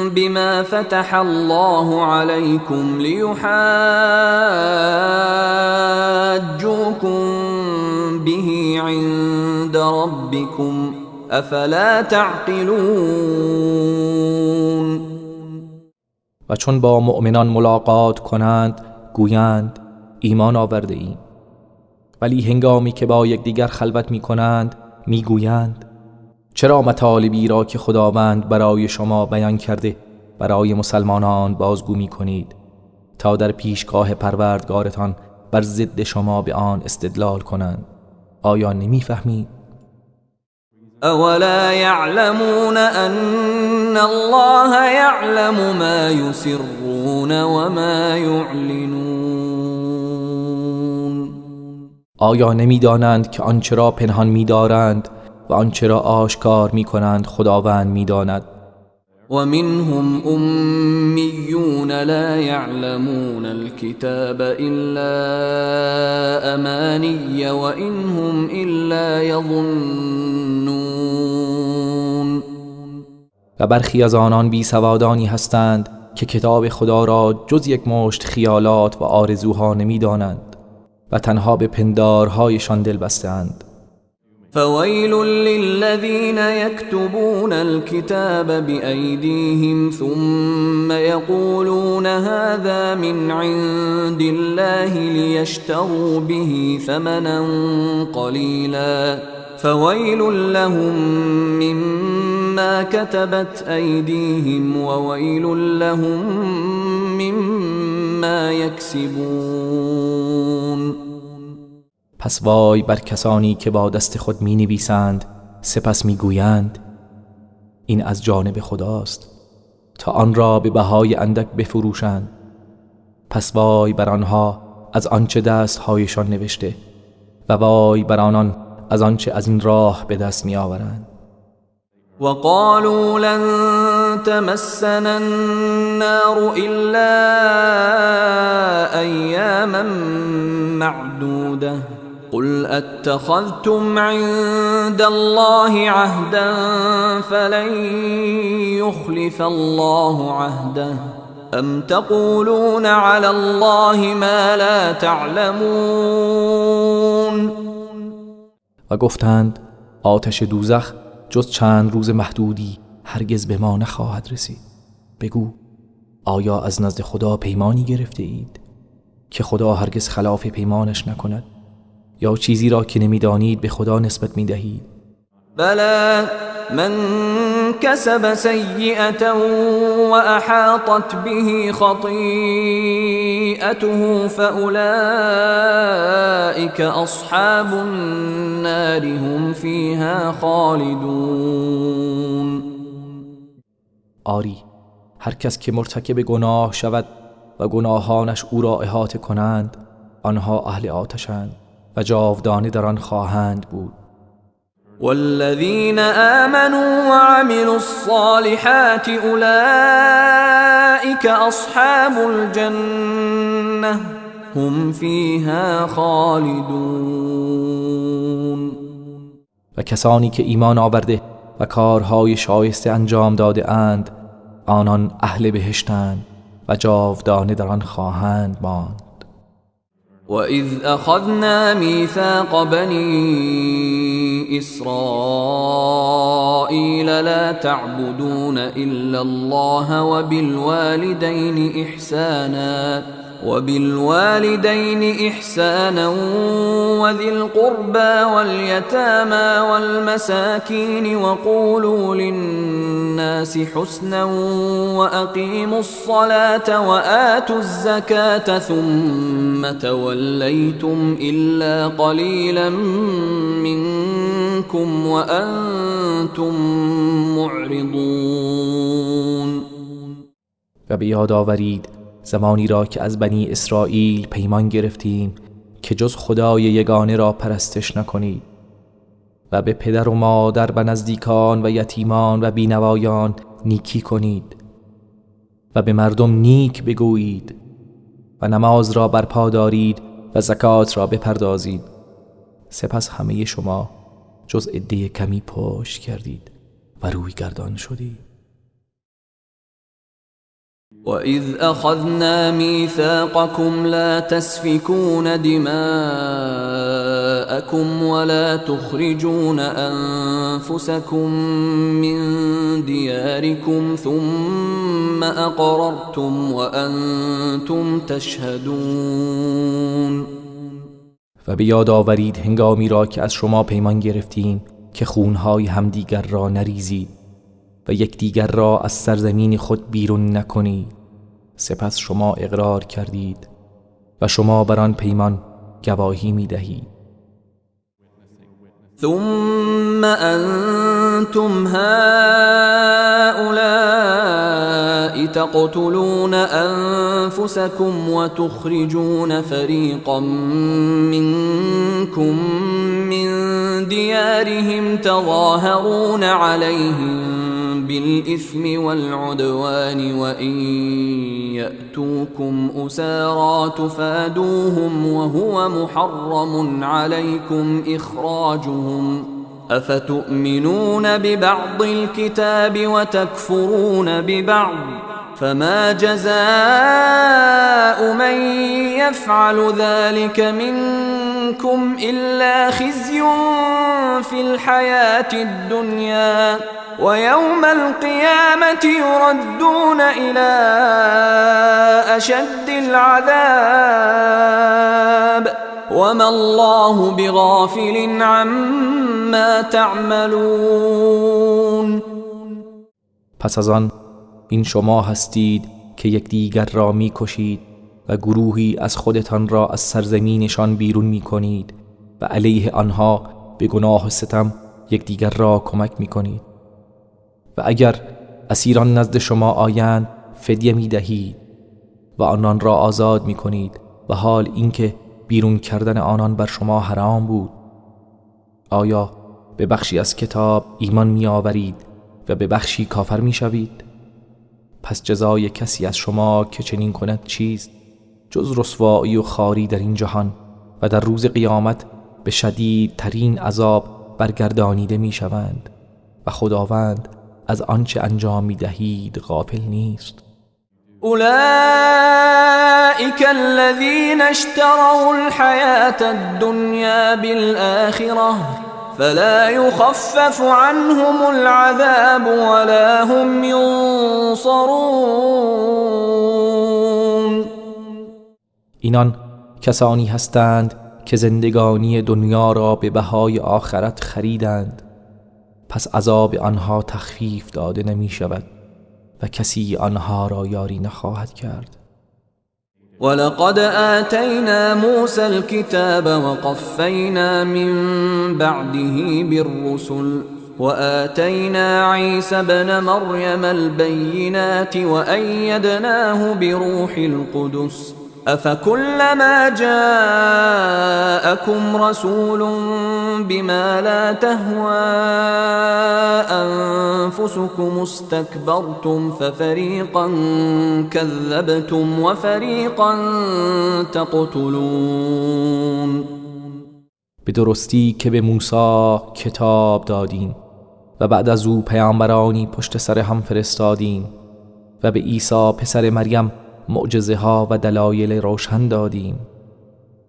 بِمَا فَتَحَ اللَّهُ عَلَيْكُمْ لِيُحَاجُّوكُم بِهِ عِندَ رَبِّكُمْ افلا تعقلون. و چون با مؤمنان ملاقات کنند گویند ایمان آورده ایم، ولی هنگامی که با یکدیگر خلوت می کنند می گویند چرا مطالبی را که خداوند برای شما بیان کرده برای مسلمانان بازگو می کنید تا در پیشگاه پروردگارتان بر ضد شما به آن استدلال کنند؟ آیا نمی فهمید؟ اولا يعلمون ان الله يعلم ما يسرون وما يعلنون. آیا نمیدانند که آنچه را پنهان می‌دارند و آنچه را آشکار می‌کنند خداوند می‌داند؟ ومنهم أميون لا يعلمون الكتاب إلا أماني وإنهم إلا يظنون. و برخی از آنان بی سوادانی هستند که کتاب خدا را جز یک مشت خیالات و آرزوها نمی‌دانند و تنها به پندارهایشان دل بسته‌اند. فويل للذين يكتبون الكتاب بأيديهم ثم يقولون هذا من عند الله ليشتروا به ثمنا قليلا فويل لهم مما كتبت أيديهم وويل لهم مما يكسبون. پس وای بر کسانی که با دست خود می نویسند سپس می گویند این از جانب خداست تا آن را به بهای اندک بفروشند. پس وای بر آنها از آنچه دستهایشان نوشته و وای بر آنان از آنچه از این راه به دست می آورند. وقالوا لن تمسنا النار إلا أياما معدودة قل اتخذتم عند الله عهدا فلن يخلف الله عهده ام تقولون على الله ما لا تعلمون. و گفتند آتش دوزخ جز چند روز محدودی هرگز به ما نخواهد رسید. بگو آیا از نزد خدا پیمانی گرفته اید که خدا هرگز خلاف پیمانش نکند یا چیزی را که نمیدانید به خدا نسبت میدهید؟ بلى من كسب سيئة وأحاطت به خطيئته فأولئك أصحاب النار هم فيها خالدون. آری، هر کس که مرتکب گناه شود و گناهانش او را احاطه کنند آنها اهل آتشند و جاودانه در آن خواهند بود. والذين آمنوا وعملوا الصالحات أولئك أصحاب الجنة هم فيها خالدون. و کسانی که ایمان آورده و کارهای شایسته انجام داده اند آنان اهل بهشتند و جاودانه در آن خواهند ماند. وَإِذْ أَخَذْنَا مِيثَاقَ بَنِي إِسْرَائِيلَ لَا تَعْبُدُونَ إِلَّا اللَّهَ وَبِالْوَالِدَيْنِ إِحْسَانًا وَذِي الْقُرْبَى وَالْيَتَامَى وَالْمَسَاكِينِ وَقُولُوا لِلنَّاسِ حُسْنًا وَأَقِيمُوا الصَّلَاةَ وَآتُوا الزَّكَاةَ ثُمَّ تَوَلَّيْتُمْ إِلَّا قَلِيلًا مِّنكُمْ وَأَنْتُمْ مُعْرِضُونَ. و به یاد آورید زمانی را که از بنی اسرائیل پیمان گرفتیم که جز خدای یگانه را پرستش نکنید و به پدر و مادر و نزدیکان و یتیمان و بینوایان نیکی کنید و به مردم نیک بگویید و نماز را برپا دارید و زکات را بپردازید. سپس همه شما جز عده کمی پشت کردید و روی گردان شدید. وَإِذْ أَخَذْنَا مِيثَاقَكُمْ لَا تَسْفِكُونَ دِمَاءَكُمْ وَلَا تُخْرِجُونَ أَنفُسَكُمْ مِنْ دِيَارِكُمْ ثُمَّ أَقْرَرْتُمْ وَأَنْتُمْ تَشْهَدُونَ. و به یاد آورید هنگامی را که از شما پیمان گرفتیم که خونهای همدیگر را نریزید و یکدیگر را از سرزمین خود بیرون نکنید. سپس شما اقرار کردید و شما بر آن پیمان گواهی می‌دهید. ثم أنتم هؤلاء تقتلون أنفسكم وتخرجون فريقا منكم من ديارهم تظاهرون عليهم بالإثم والعدوان وإن يأتوكم أسارى تفادوهم وهو محرم عليكم إخراجهم أفتؤمنون ببعض الكتاب وتكفرون ببعض فما جزاء من يفعل ذلك منكم إلا خزي في الحياة الدنيا ويوم القيامة يردون إلى أشد العذاب وما الله بغافل عما تعملون. پس از آن این شما هستید که یکدیگر را می‌کشید و گروهی از خودتان را از سرزمینشان بیرون می‌کنید و علیه آنها به گناه و ستم یکدیگر را کمک می‌کنید. و اگر اسیران نزد شما آیند فدیه می‌دهید و آنان را آزاد می‌کنید و حال اینکه بیرون کردن آنان بر شما حرام بود. آیا به بخشی از کتاب ایمان می‌آورید و به بخشی کافر می‌شوید؟ پس جزای کسی از شما که چنین کند چیست جز رسوایی و خواری در این جهان و در روز قیامت به شدیدترین عذاب برگردانیده می‌شوند و خداوند از آنچه انجام می‌دهید غافل نیست. أولئك الذين اشتروا الحياة الدنيا بالآخرة فلا يخفف عنهم العذاب ولا هم ينصرون. اینان کسانی هستند که زندگانی دنیا را به بهای آخرت خریدند، پس عذاب آنها تخفیف داده نمی شود و کسی آنها را یاری نخواهد کرد. ولقد آتينا موسى الكتاب وقفينا من بعده بالرسل وآتينا عيسى ابن مريم البينات وأيدناه بروح القدس أفكلما جاءكم جاءكم رسول بما لا تهوى أنفسكم استكبرتم ففريقا كذبتم وفريقا تقتلون. به درستی که به موسی کتاب دادیم و بعد از او پیامبرانی پشت سر هم فرستادیم و به عیسی پسر مریم معجزه ها و دلایل روشن دادیم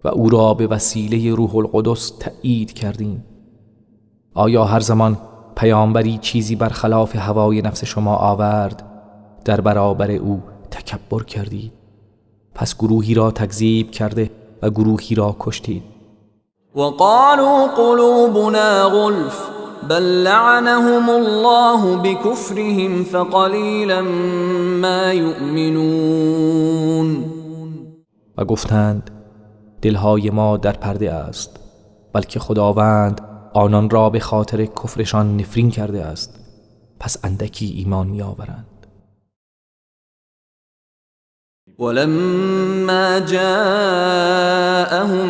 و او را به وسیله روح القدس تأیید کردیم. آیا هر زمان پیامبری چیزی برخلاف هوای نفس شما آورد در برابر او تکبر کردید؟ پس گروهی را تکذیب کرده و گروهی را کشتید. وقالوا قلوبنا غلف بل لعنهم الله بكفرهم فقلیلا ما یؤمنون. و گفتند دلهای ما در پرده است، بلکه خداوند آنان را به خاطر کفرشان نفرین کرده است، پس اندکی ایمان می آورند. ولما جاءهم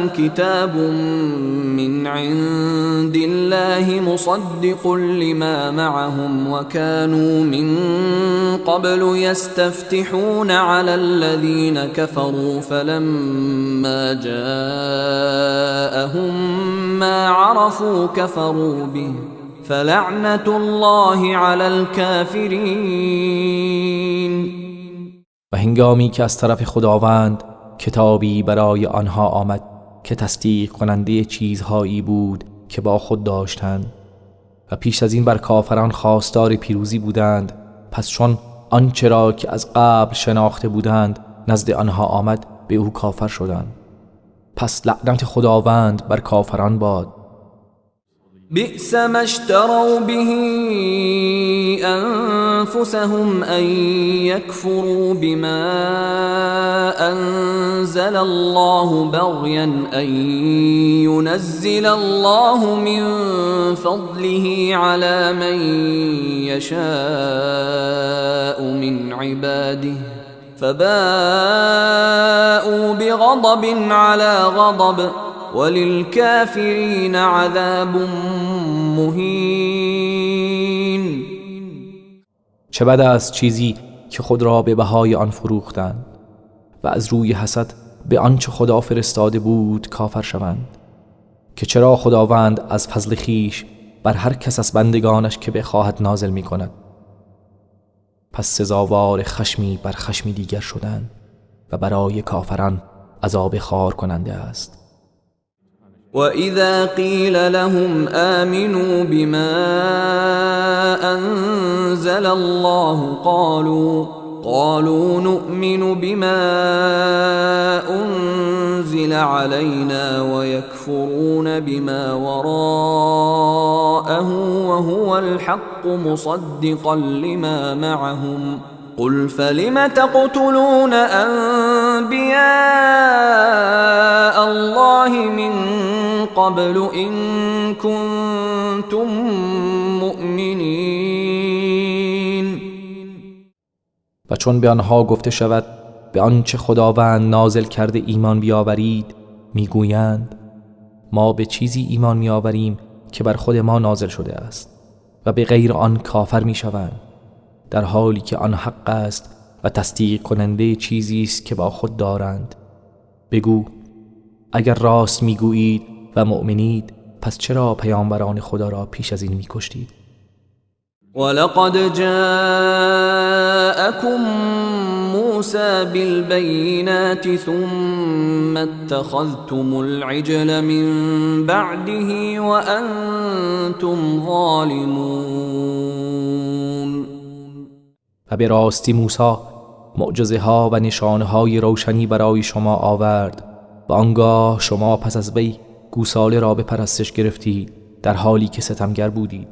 كتاب من عند الله مصدق لما معهم وكانوا من قبل يستفتحون على الذين كفروا فلما جاءهم ما عرفوا كفروا به فلعنة الله على الكافرين. و هنگامی که از طرف خداوند کتابی برای آنها آمد که تصدیق کننده چیزهایی بود که با خود داشتند و پیش از این بر کافران خواستار پیروزی بودند، پس چون آنچه را که از قبل شناخته بودند نزد آنها آمد به او کافر شدند، پس لعنت خداوند بر کافران باد. بئس ما اشتروا به أنفسهم أن يكفروا بما أنزل الله بغيا أن ينزل الله من فضله على من يشاء من عباده فباءوا بغضب على غضب وللكافرين عذاب مهین. چه بد است چیزی که خود را به بهای آن فروختند و از روی حسد به آنچه خدا فرستاده بود کافر شوند، که چرا خداوند از فضل خیش بر هر کس از بندگانش که بخواهد نازل می کند. پس سزاوار خشمی بر خشمی دیگر شدند و برای کافران عذاب خار کننده است. وَإِذَا قِيلَ لَهُمْ آمِنُوا بِمَا أَنزَلَ اللَّهُ قَالُوا نُؤْمِنُ بِمَا أُنزِلَ عَلَيْنَا وَيَكْفُرُونَ بِمَا وَرَاءَهُ وَهُوَ الْحَقُّ مُصَدِّقًا لِمَا مَعَهُمْ قُلْ فَلِمَ تَقْتُلُونَ أَنبِيَاءَ اللَّهِ مِنْ قبل إن كنتم مؤمنین. و چون به آنها گفته شود به آنچه خداوند نازل کرده ایمان بیاورید، میگویند ما به چیزی ایمان میآوریم که بر خود ما نازل شده است و به غیر آن کافر میشوند، در حالی که آن حق است و تصدیق کننده چیزی است که با خود دارند. بگو اگر راست میگویید و مؤمنید، پس چرا پیامبران خدا را پیش از این میکشتید؟ ولقد جاءكم موسى بالبينات ثم اتخذتم العجل من بعده وأنتم ظالمون. و به راستی موسی معجزه ها و نشانه های روشنی برای شما آورد و آنگاه شما پس از وی گوساله را به پرستش گرفتید در حالی که ستمگر بودید.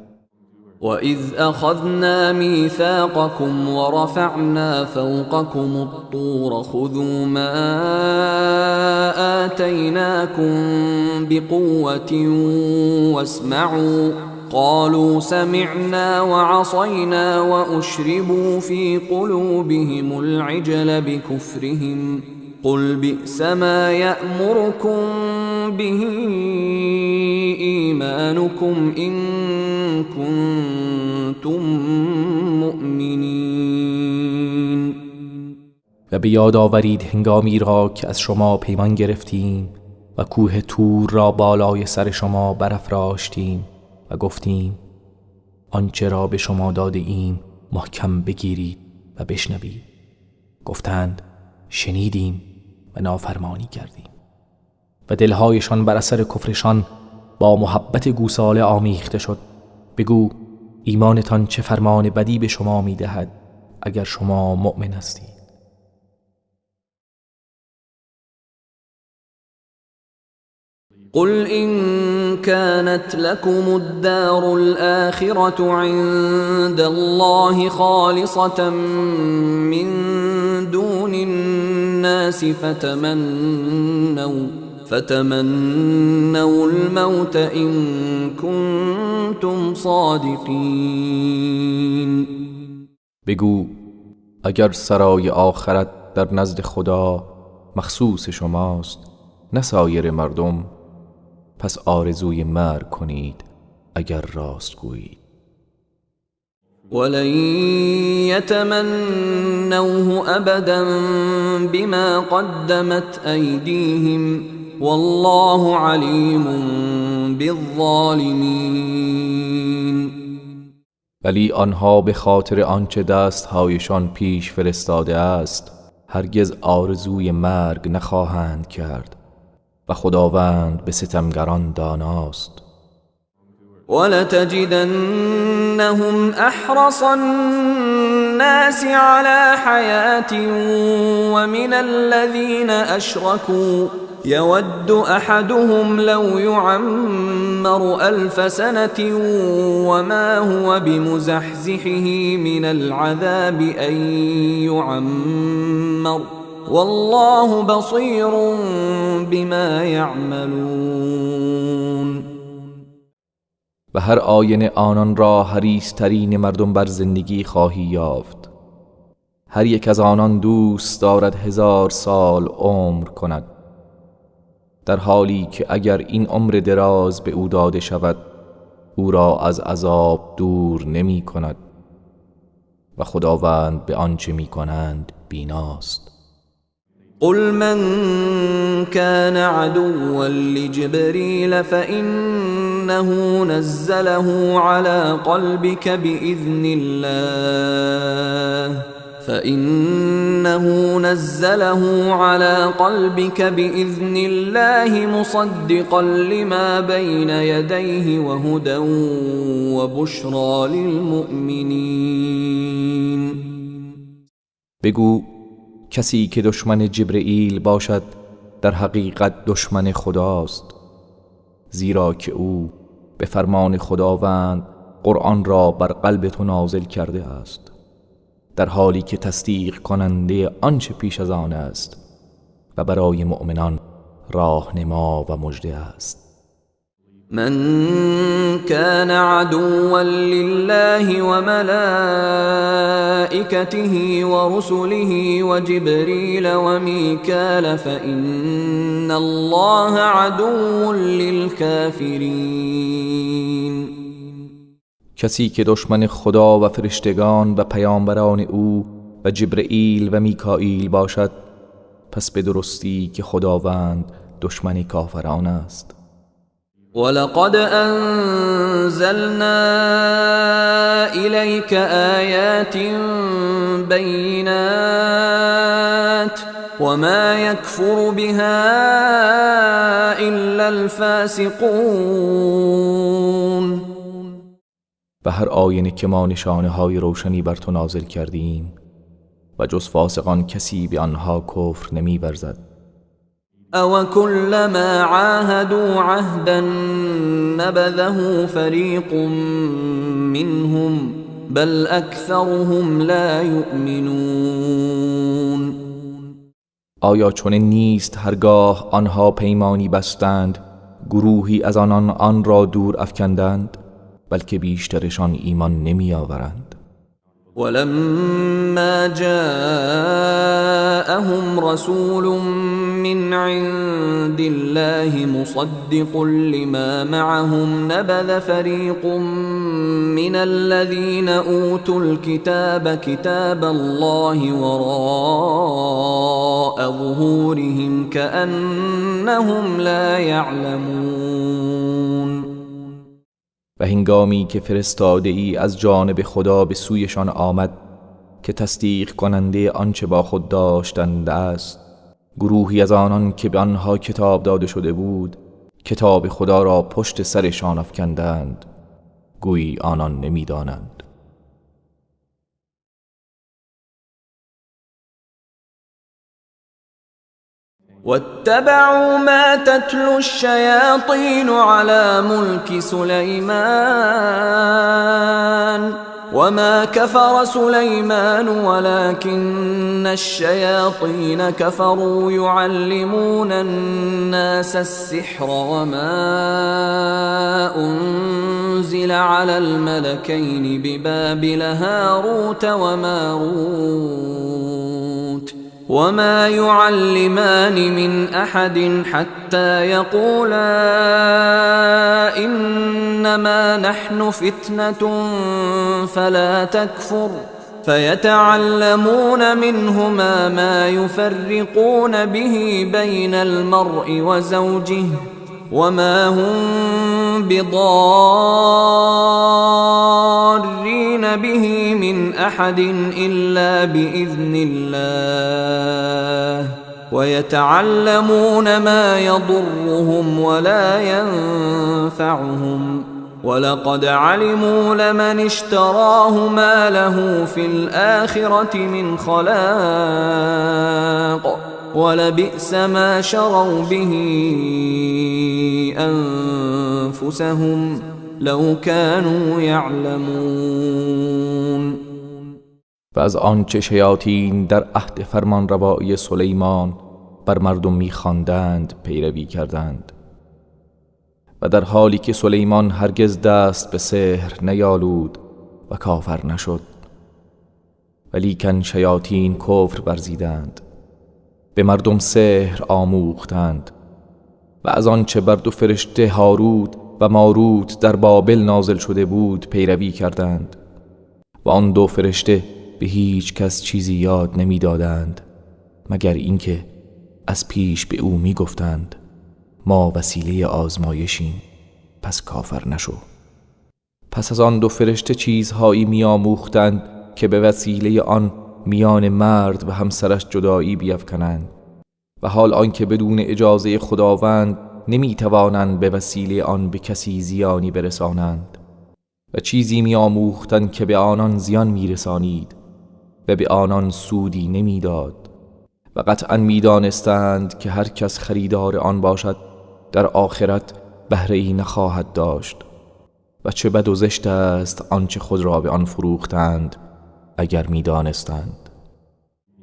وَإِذْ أَخَذْنَا مِيثَاقَكُمْ وَرَفَعْنَا فَوْقَكُمُ الطُّورَ خُذُوا مَا آتَيْنَاكُمْ بِقُوَّةٍ وَاسْمَعُوا قَالُوا سَمِعْنَا وَعَصَيْنَا وَأُشْرِبُوا فِي قُلُوبِهِمُ الْعِجْلَ بِكُفْرِهِمْ قُلْ بِئْسَ مَا يَأْمُرُكُمْ به ایمانکم ان کنتم مؤمنین. و به یاد آورید هنگامی را که از شما پیمان گرفتیم و کوه طور را بالای سر شما برافراشتیم و گفتیم آنچه را به شما داده ایم محکم بگیرید و بشنوید. گفتند شنیدیم و نافرمانی کردیم. و دلهایشان بر اثر کفرشان با محبت گوساله آمیخته شد. بگو ایمانتان چه فرمان بدی به شما میدهد اگر شما مؤمن هستید. قل إن كانت لكم الدار الآخرة عند الله خالصة من دون الناس فتمنوا الموت إن كنتم صادقين. بگو اگر سرای آخرت در نزد خدا مخصوص شماست نه سایر مردم، پس آرزوی مرگ کنید اگر راست گویید. ولن يتمنوه ابدا بما قدمت ایدیهم والله علیم بالظالمین. ولی آنها به خاطر آنچه دستهایشان پیش فرستاده است هرگز آرزوی مرگ نخواهند کرد و خداوند به ستمگران داناست. ولتجدنهم احرص الناس على حياة ومن الذين اشركوا يود احدهم لو يعمر 1000 سنة وما هو بمزحزحه من العذاب ان يعمر والله بصیر بما یعملون. و هر آینه آنان را حریص‌ترین مردم بر زندگی خواهی یافت. هر یک از آنان دوست دارد 1000 سال عمر کند، در حالی که اگر این عمر دراز به او داده شود او را از عذاب دور نمی کند و خداوند به آنچه می کنند بیناست. قل من كان عدوا لجبريل فإنه نزله على قلبك بإذن الله مصدقا لما بين يديه وهدى وبشرى للمؤمنين. بگو کسی که دشمن جبرئیل باشد در حقیقت دشمن خداست، زیرا که او به فرمان خداوند قرآن را بر قلب تو نازل کرده است، در حالی که تصدیق کننده آنچه پیش از آن است و برای مؤمنان راهنما و مژده است. من كان عدوا لله وملائكته ورسله وجبريل وميكال فإن الله عدو للكافرين. کسی که دشمن خدا و فرشتگان و پیامبران او و جبرئیل و میکائیل باشد، پس به درستی که خداوند دشمن کافران است. ولقد أنزلنا إليك آيات بينات وما يكفر بها إلا الفاسقون. و هر آینه که ما نشانه های روشنی بر تو نازل کردیم و جز فاسقان کسی به آنها کفر نمی ورزد. او كلما عاهدوا عهدا نبذه فريق منهم بل اكثرهم لا يؤمنون. آیا چنین نیست هرگاه آنها پیمانی بستند گروهی از آنان آن را دور افکندند، بلکه بیشترشان ایمان نمی آورند. ولما جاءهم رسول من عند الله مصدق لما معهم نبذ فريق من الذين أوتوا الكتاب كتاب الله وراء ظهورهم كأنهم لا يعلمون. و هنگامی که فرستاده ای از جانب خدا به سویشان آمد که تصدیق کننده آنچه با خود داشتند است، گروهی از آنان که به آنها کتاب داده شده بود کتاب خدا را پشت سرشان افکندند، گویی آنان نمی‌دانند. واتبعوا ما تتلو الشياطين على ملك سليمان وما كفر سليمان ولكن الشياطين كفروا يعلمون الناس السحر وما أنزل على الملكين ببابل هاروت وماروت وما يعلمان من أحد حتى يقولا إنما نحن فتنة فلا تكفر فيتعلمون منهما ما يفرقون به بين المرء وزوجه وما هم بضارين به من أحد إلا بإذن الله ويتعلمون ما يضرهم ولا ينفعهم ولقد علموا لمن اشتراه ما له في الآخرة من خلاق ولبئس ما شروا به أنفسهم لو كانوا يعلمون. و از آنچه شیاطین در عهد فرمانروایی سلیمان بر مردم می‌خواندند پیروی کردند، و در حالی که سلیمان هرگز دست به سحر نیالود و کافر نشد، ولیکن شیاطین کفر ورزیدند، به مردم سحر آموختند و از آنچه بر دو فرشته هاروت و ماروت در بابل نازل شده بود پیروی کردند، و آن دو فرشته به هیچ کس چیزی یاد نمی دادند مگر اینکه از پیش به او می گفتند ما وسیله آزمایشیم، پس کافر نشو. پس از آن دو فرشته چیزهایی می آموختند که به وسیله آن میان مرد و همسرش جدایی بیفکنند، و حال آنکه بدون اجازه خداوند نمی توانند به وسیله آن به کسی زیانی برسانند، و چیزی می آموختند که به آنان زیان می رسانید و به آنان سودی نمی داد، و قطعا می دانستند که هر کس خریدار آن باشد در آخرت بهره‌ای نخواهد داشت، و چه بد و زشت است آنچه خود را به آن فروختند اگر می دانستند.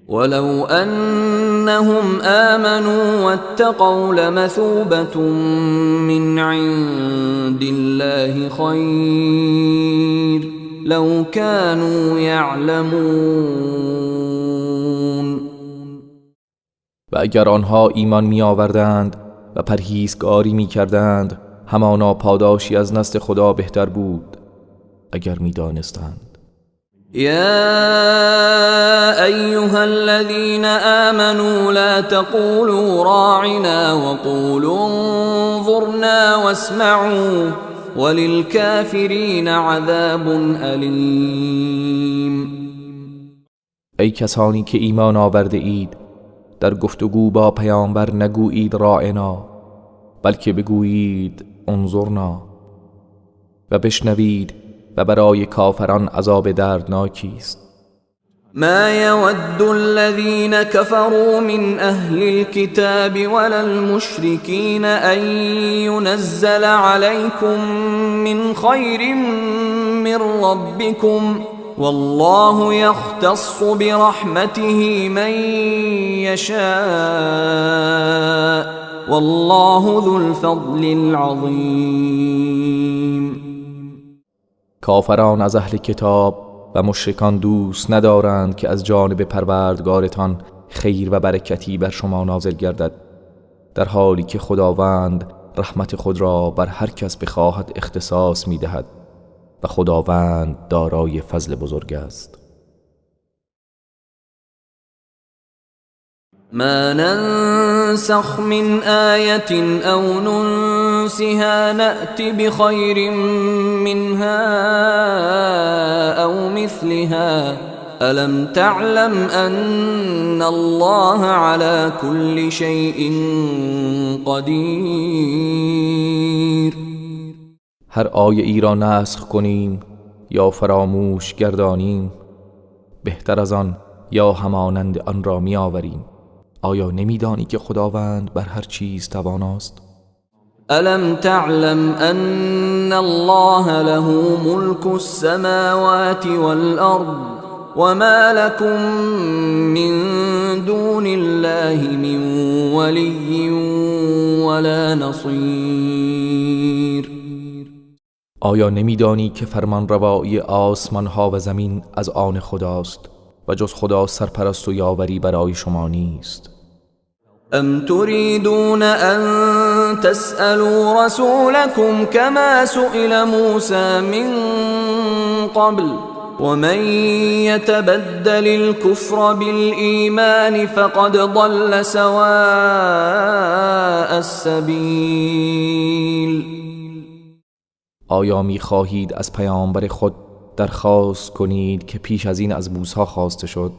ولو أنهم آمنوا واتقوا لمثوبة من عند الله خير لو كانوا يعلمون. و اگر آنها ایمان می آوردند و پرهیزگاری می کردند، همانا پاداشی از نزد خدا بهتر بود اگر می دانستند. يا أيها الذين آمنوا لا تقولوا راعنا وقولوا انظرنا واسمعوا وللكافرين عذاب أليم. ای کسانی که ایمان آورده اید، در گفتگو با پیامبر نگویید راعنا، بلکه بگویید انظرنا، و بشنوید و برای کافران عذاب دردناکی است. ما يود الذين كفروا من أهل الكتاب ولا المشركين أن ينزل عليكم من خير من ربكم والله يختص برحمته من يشاء والله ذو الفضل العظيم. کافران از اهل کتاب و مشرکان دوست ندارند که از جانب پروردگارتان خیر و برکتی بر شما نازل گردد، در حالی که خداوند رحمت خود را بر هر کس بخواهد اختصاص می دهد و خداوند دارای فضل بزرگ است. ما ننسخ من آية أو ننسها نأت بخير منها أو مثلها ألم تعلم أن الله على كل شيء قدير. هر آیه ای را نسخ کنیم یا فراموش گردانیم، بهتر از آن یا همانند آن را می آوریم. آیا نمیدانی که خداوند بر هر چیز تواناست؟ ألم تعلم أن الله له ملك السماوات والأرض وما لكم من دون الله من ولي ولا نصير. آیا نمیدانی که فرمان روایی آسمان ها و زمین از آن خداست و جز خدا سرپرست و یاوری برای شما نیست؟ أم تريدون أن تسألوا رسولكم كما سئل موسى من قبل ومن يتبدل الكفر بالإيمان فقد ضل سواء السبيل. آیا می خواهید از پیامبر خود درخواست کنید که پیش از این از موسی خواسته شد؟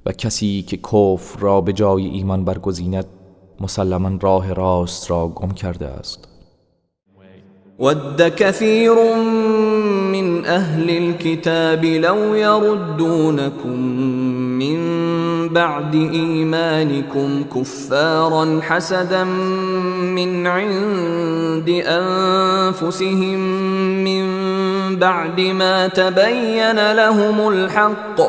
و کسی که کفر را به جای ایمان برگزیند مسلماً راه راست را گم کرده است. ود كثير من أهل الكتاب لو يردونكم من بعد إيمانكم كفارا حسدا من عند أنفسهم من بعد ما تبين لهم الحق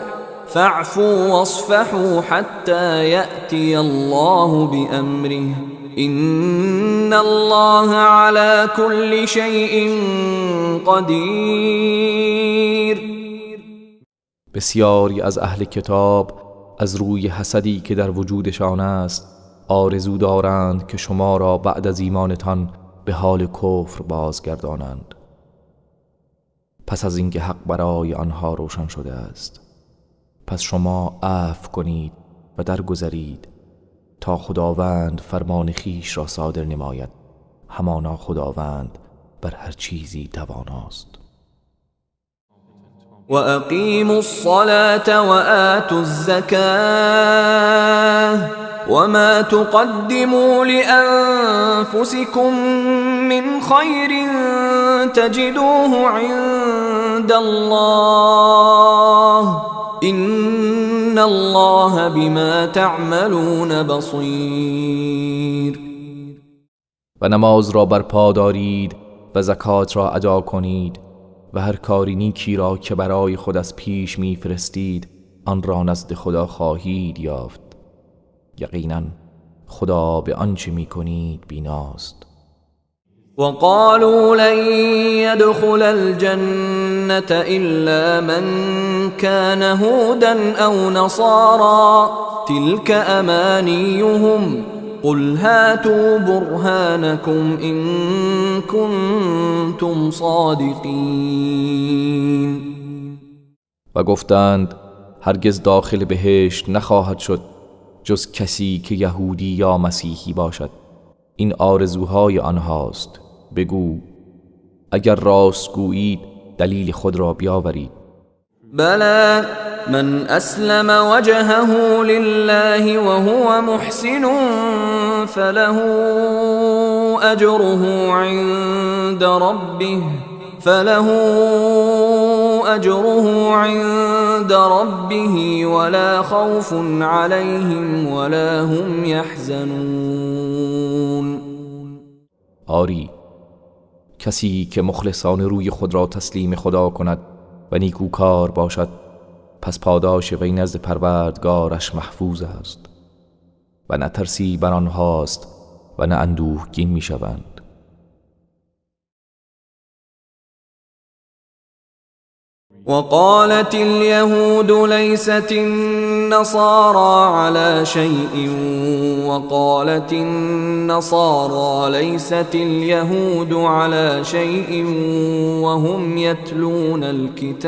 فاعفوا واصفحوا حتى يأتي الله بأمره إن الله على كل شيء قدیر. بسیاری از اهل کتاب از روی حسدی که در وجودشان است آرزو دارند که شما را بعد از ایمانتان به حال کفر بازگردانند. پس از اینکه حق برای آنها روشن شده است، پس شما عفو کنید و درگذرید تا خداوند فرمان خیش را صادر نماید. همانا خداوند بر هر چیزی تواناست. وأقيموا الصلاة وآتوا الزكاة وما تقدموا لأنفسكم من خير تجدوه عند الله إن الله بما تعملون بصير. و نماز را برپا دارید و زکات را ادا کنید و هر کاری نیکی را که برای خود از پیش میفرستید آن را نزد خدا خواهید یافت. یقینا خدا به آنچه میکنید بیناست. وقالوا لن يدخل الجنة إلا من كان هودا أو نصارى تلك أمانيهم قل هاتوا برهانكم إن كنتم صادقين. و گفتند هرگز داخل بهشت نخواهد شد جز کسی که یهودی یا مسیحی باشد. این آرزوهای آنهاست. بگو اگر راست گویید دلیل خود را بیاورید. بلى من أسلم وجهه لله وهو محسن فله أجره عند ربه ولا خوف عليهم ولا هم يحزنون. آری، کسی که مخلصانه روی خود را تسلیم خدا کند و نیکوکار باشد پس پاداش وی نزد پروردگارش محفوظ است و نه ترسی بر آنهاست و نه اندوهگین می شوند. وقالت اليهود ليست النصارى على شيء وقالت النصارى ليست اليهود على شيء وهم يتلون الكتاب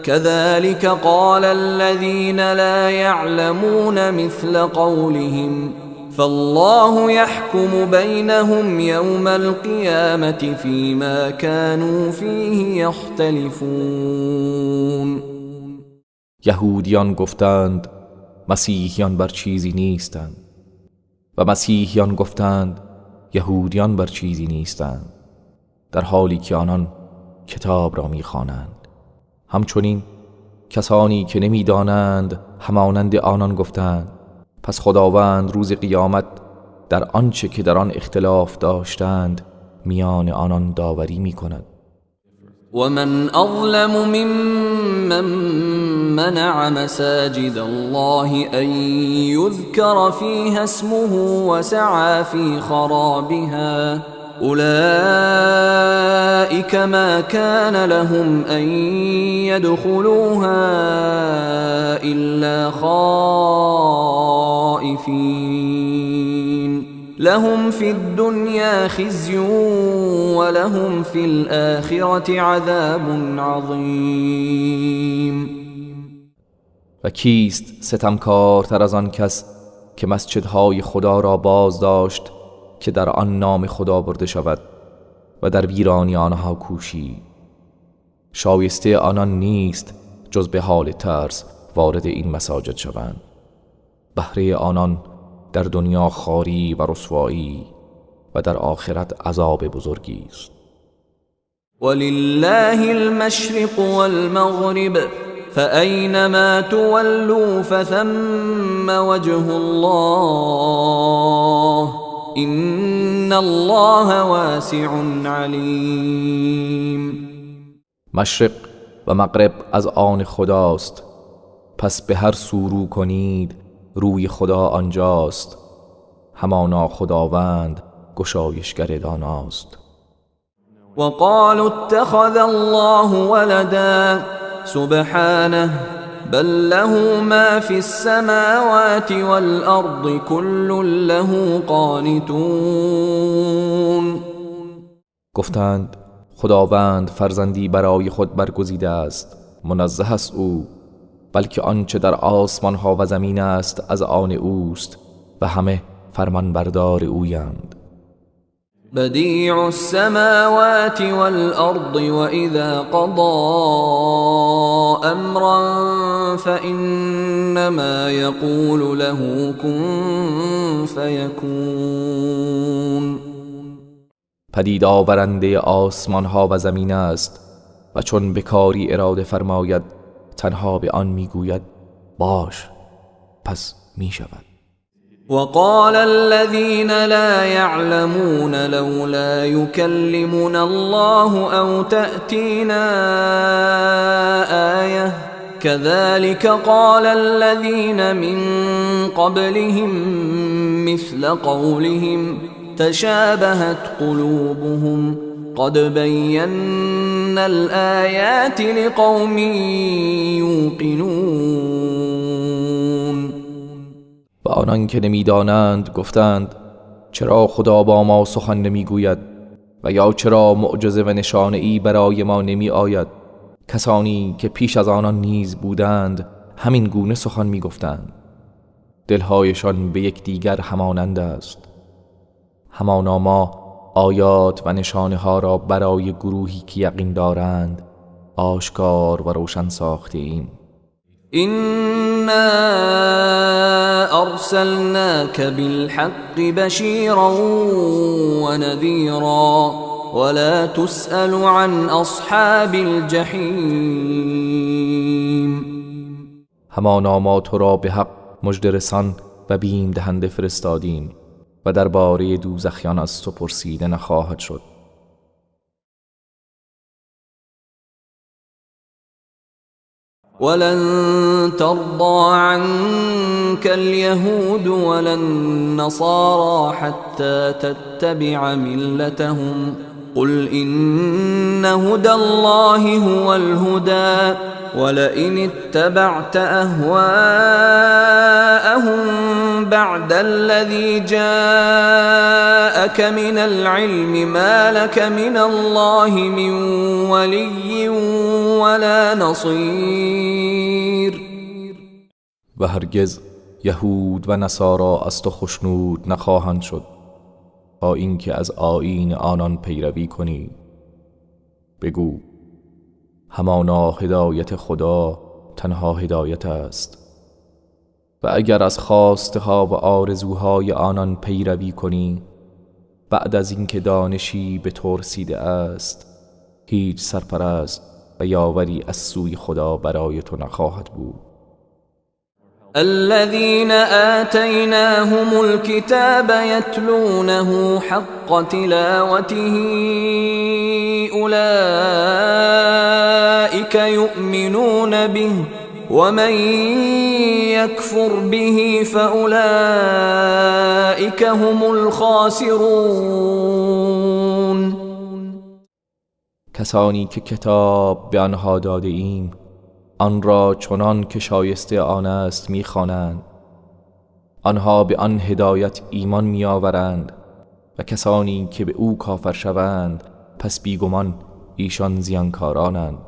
كذلك قال الذين لا يعلمون مثل قولهم فالله يحكم بينهم يوم القيامة فيما كانوا فيه يختلفون. یهودیان گفتند مسیحیان بر چیزی نیستند و مسیحیان گفتند یهودیان بر چیزی نیستند، در حالی که آنان کتاب را می‌خوانند. همچنین کسانی که نمی‌دانند همانند آنان گفتند. پس خداوند روز قیامت در آنچه که در آن اختلاف داشتند میان آنان داوری می‌کند. ومن أظلم ممن منع مساجد الله أن يذكر فيها اسمه وسعى في خرابها أولئك ما كان لهم أن يدخلوها إلا خائفين لهم في الدنيا خزي ولهم في الآخرة عذاب عظيم. و کیست ستمکارتر از آن کس که مسجدهای خدا را باز داشت که در آن نام خدا برده شود و در ویرانی آنها کوشی؟ شایسته آنان نیست جز به حال ترس وارد این مساجد شوند. بهره آنان در دنیا خواری و رسوایی و در آخرت عذاب بزرگی است. ولله المشرق والمغرب فأينما تولوا فثم وجه الله إن الله واسع عليم. مشرق و مغرب از آن خداست، پس به هر سو رو کنید روی خدا آنجاست. همانا خداوند گشایشگر داناست. وقالوا اتخذ الله ولدا سبحانه بل له ما في السماوات والأرض كل له قانتون. گفتند خداوند فرزندی برای خود برگزیده است، منزه است او، بلکه آنچه در آسمان ها و زمین است از آن اوست و همه فرمانبردار اویند. بدیع السماوات والأرض وإذا قضى أمرا فإنما يقول له كن فيكون. پدید آورنده آسمان ها و زمین است و چون به کاری اراده فرماید تنها به آن میگوید باش، پس می شود. وقال الذين لا يعلمون لولا يكلمنا الله أو تأتينا آية كذلك قال الذين من قبلهم مثل قولهم تشابهت قلوبهم قد بينا الآيات لقوم يوقنون. و آنان که نمیدانند گفتند چرا خدا با ما سخن نمیگوید و یا چرا معجزه و نشانه ای برای ما نمی آید. کسانی که پیش از آنان نیز بودند همین گونه سخن می گفتند. دلهایشان به یکدیگر همانند است. همانا ما آیات و نشانه ها را برای گروهی که یقین دارند آشکار و روشن ساخته ایم. إنا أرسلناك بالحق بشيرا ونذيرا ولا تسأل عن أصحاب الجحيم. همانا ما تو را به حق مژده رسان و بیم دهنده فرستادیم و درباره دوزخیان از تو پرسیده نخواهد شد. ولن ترضى عنك اليهود ولا النصارى حتى تتبع ملتهم قل إن هدى الله هو الهدى ولئن اتبعت أهواءهم بعد الذي جاءك من العلم ما لك من الله من ولي ولا نصير. و هرگز یهود و نصارا از تو خشنود نخواهند شد با اینکه از آیین آنان پیروی کنی. بگو همانا هدایت خدا تنها هدایت است و اگر از خواسته ها و آرزوهای آنان پیروی کنی بعد از اینکه دانشی به تو رسیده است هیچ سرپرست و یاوری از سوی خدا برای تو نخواهد بود. الذين آتيناهم الكتاب يتلونه حق تلاوته أولئك يؤمنون به ومن يكفر به فأولئك هم الخاسرون. کسانی که کتاب به آنها داده ایم آن را چنان که شایسته آن است می‌خوانند، آنها به آن هدایت ایمان می‌آورند و کسانی که به او کافر شوند پس بیگمان ایشان زیانکارانند.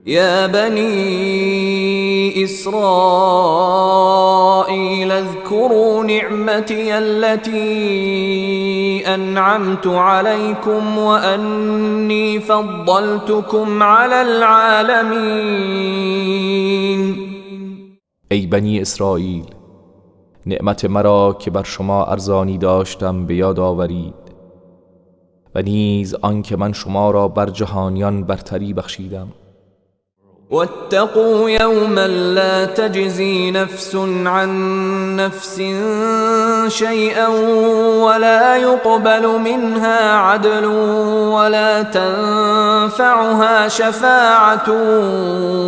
يا بني إسرائيل اذكروا نعمتي التي أنعمت عليكم وأني فضلتكم على العالمين. ای بنی اسرائیل، نعمت مرا که بر شما ارزانی داشتم به یاد آورید و نیز آنکه من شما را بر جهانیان برتری بخشیدم. واتقوا يوما لا تجزي نفس عن نفس شيئا ولا يقبل منها عدل ولا تنفعها شفاعة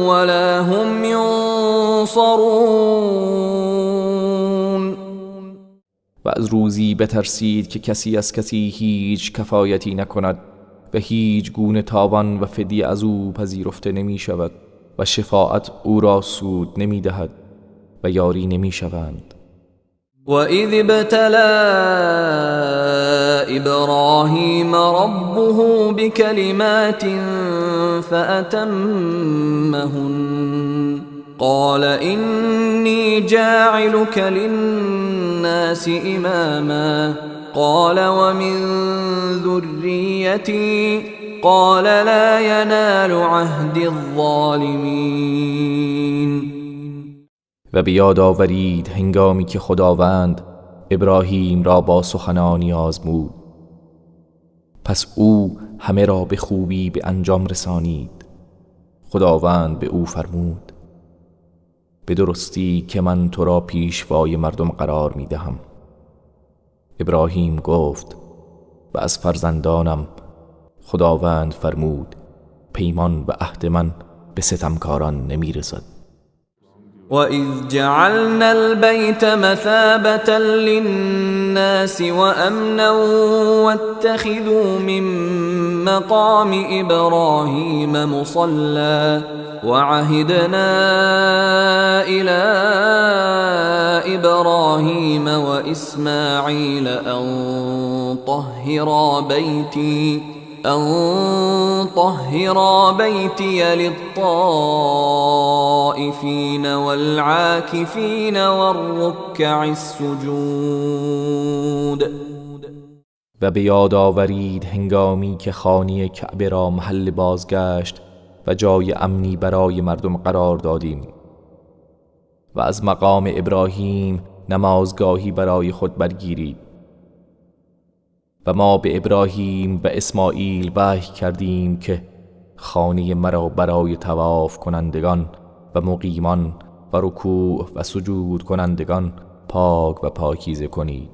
ولا هم ينصرون. و از روزی بترسید که کسی از کسی هیچ کفایتی نکند و هیچ گونه تاوان و فدیه از او پذیرفته نمی شود و شفاعت او را سود نمی دهد و یاری نمی شوند. وَإِذِ ابْتَلَى إِبْرَاهِيمَ رَبُّهُ بِكَلِمَاتٍ فَأَتَمَّهُنَّ قَالَ إِنِّي جَاعِلُكَ لِلنَّاسِ إِمَامًا قال ومن ذريتي قال لا ينال عهد الظالمين. و بیاد آورید هنگامی که خداوند ابراهیم را با سخنانی آزمود، پس او همه را به خوبی به انجام رسانید. خداوند به او فرمود به درستی که من تو را پیشوای مردم قرار می دهم. ابراهیم گفت و از فرزندانم خداوند فرمود پیمان و عهد من به ستمکاران نمی رسد. وَإِذْ جَعَلْنَا الْبَيْتَ مَثَابَةً لِلنَّاسِ وَأَمْنًا وَاتَّخِذُوا مِن مَّقَامِ إِبْرَاهِيمَ مُصَلًّى وَعَهِدْنَا إِلَى إِبْرَاهِيمَ وَإِسْمَاعِيلَ أَن طهرا بيتي للطائفين والعاكفين والركع السجود. و به یاد آورید هنگامی که خانه کعبه را محل بازگشت و جای امنی برای مردم قرار دادیم و از مقام ابراهیم نمازگاهی برای خود برگیرید. و ما به ابراهیم و اسماعیل وحی کردیم که خانه مرا برای طواف کنندگان و مقیمان و رکوع و سجود کنندگان پاک و پاکیزه کنید.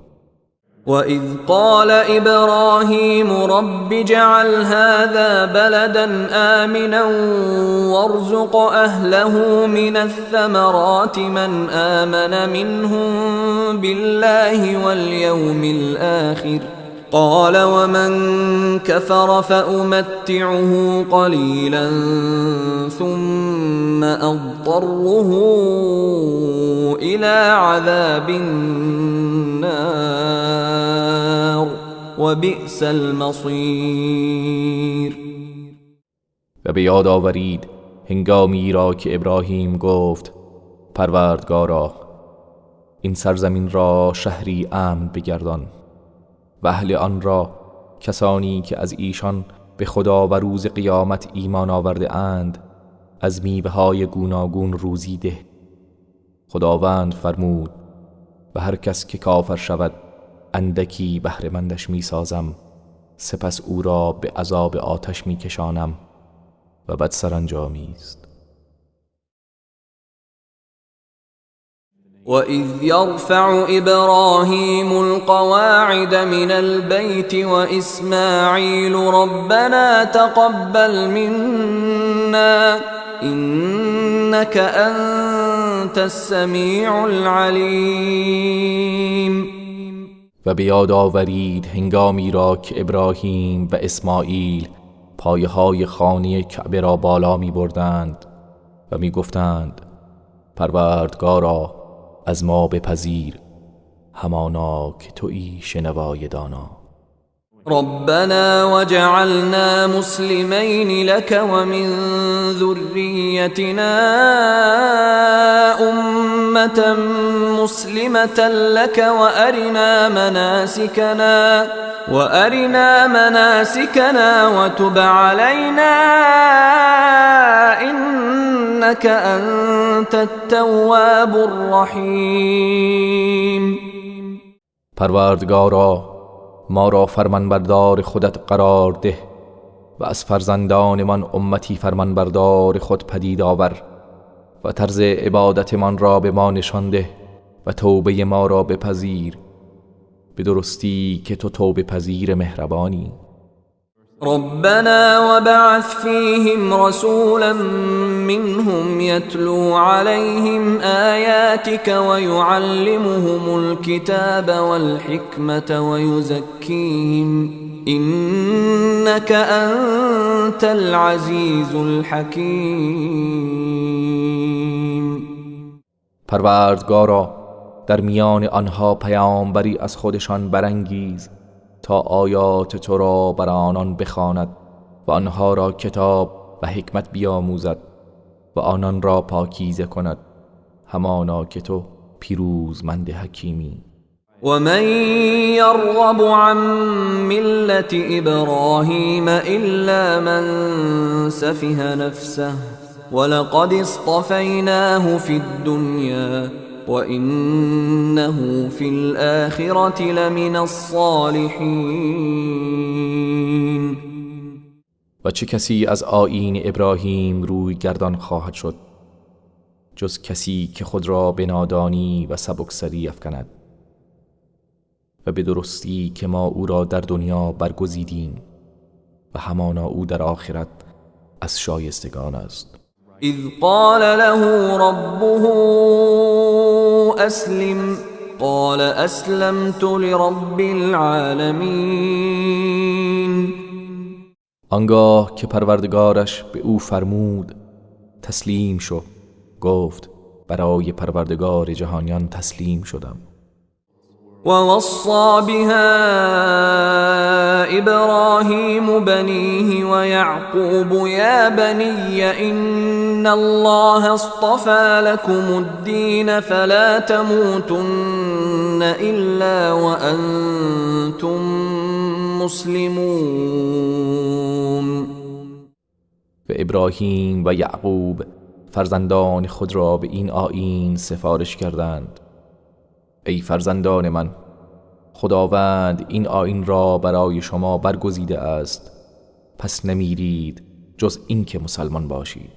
وَإِذْ قَالَ إِبْرَاهِيمُ رَبِّ اجْعَلْ هَذَا بَلَدًا آمِنًا وَارْزُقْ أَهْلَهُ مِنَ الثَّمَرَاتِ مَنْ آمَنَ مِنْهُمْ بِاللَّهِ وَالْيَوْمِ الْآخِرِ قال ومن كفر فأمتعه قليلا ثم أضطره إلى عذاب النار وبئس المصير. و به یاد آورید هنگامی را که ابراهیم گفت پروردگارا این سرزمین را شهری امن بگردان و اهل آن را کسانی که از ایشان به خدا و روز قیامت ایمان آورده اند از میوه‌های گوناگون روزی ده. خداوند فرمود و هر کس که کافر شود اندکی بهره مندش می سازم، سپس او را به عذاب آتش می کشانم و بد سرانجامی است. وَإِذْ يَرْفَعُ إِبْرَاهِيمُ الْقَوَاعِدَ مِنَ الْبَيْتِ وَإِسْمَاعِيلُ رَبَّنَا تَقَبَّلْ مِنَّا إِنَّكَ أَنْتَ السَّمِيعُ الْعَلِيمُ. و به یاد آورید هنگامی را که ابراهیم و اسماعیل پایه‌های خانه کعبه را بالا می بردند و می گفتند پروردگارا از ما بپذیر، همانا که تویی شنوای دانا. ربنا وجعلنا مسلمين لك ومن ذريتنا أمة مسلمة لك وأرنا مناسكنا وتب علينا إنك أنت التواب الرحيم. پروردگارا ما را فرمانبردار خودت قرار ده و از فرزندانمان امتی فرمانبردار خود پدید آور و طرز عبادتمان را به ما نشان ده و توبه ما را بپذیر، به درستی که تو توبه پذیر مهربانی. ربنا وبعث فيهم رسولا منهم يتلو عليهم آياتك ويعلمهم الكتاب والحكمة ويزكيهم إنك أنت العزيز الحكيم. پروردگارا در میان آنها پیامبری از خودشان برانگیز تا آیات تو را بر آنان بخواند و آنها را کتاب و حکمت بیاموزد و آنان را پاکیزه کند، همانا که تو پیروزمند حکیمی. ومن يرغب عن ملة إبراهيم إلا من سفه نفسه ولقد اصطفيناه في الدنيا وإنه في الآخرة لمن الصالحين. و چه کسی از آیین ابراهیم روی گردان خواهد شد جز کسی که خود را به نادانی و سبکسری افکند، و به درستی که ما او را در دنیا برگزیدیم و همانا او در آخرت از شایستگان است. إذ قال له ربه أسلم قال أسلمت لرب العالمين. آنگاه که پروردگارش به او فرمود تسلیم شو، گفت برای پروردگار جهانیان تسلیم شدم. ووصى بها إبراهيم بنيه ويعقوب يا بني إن الله اصطفى لكم الدين فلا تموتن إلا وأنتم مسلمون. و ابراهیم و یعقوب فرزندان خود را به این آیین سفارش کردند ای فرزندان من، خداوند این آیین را برای شما برگزیده است، پس نمیرید جز این که مسلمان باشید.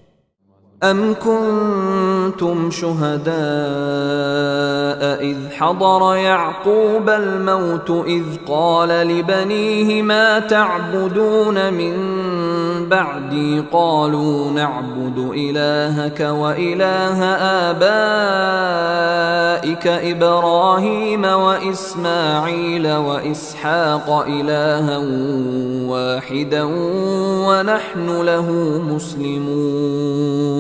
ام کنتم شهداء اذ حضر یعقوب الموت اذ قال لبنیه ما تعبدون من بعدي قالوا نعبد إلهك وإله آبائك إبراهيم وإسماعيل وإسحاق إلها واحدا ونحن له مسلمون.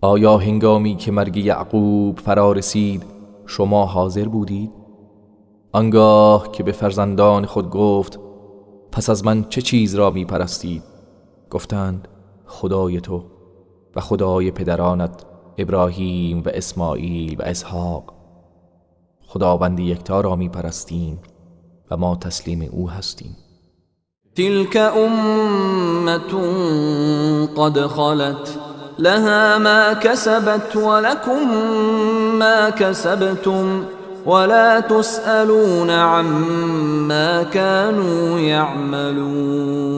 آیا هنگامی که مرگ یعقوب فرا رسید شما حاضر بودید؟ آنگاه که به فرزندان خود گفت پس از من چه چیز را می پرستید؟ گفتند خدای تو و خدای پدرانت ابراهیم و اسماعیل و اسحاق. خداوند یکتا را می پرستیم و ما تسلیم او هستیم. تلك أمة قد خلت لها ما كسبت ولكم ما كسبتم ولا تسألون عما كانوا يعملون.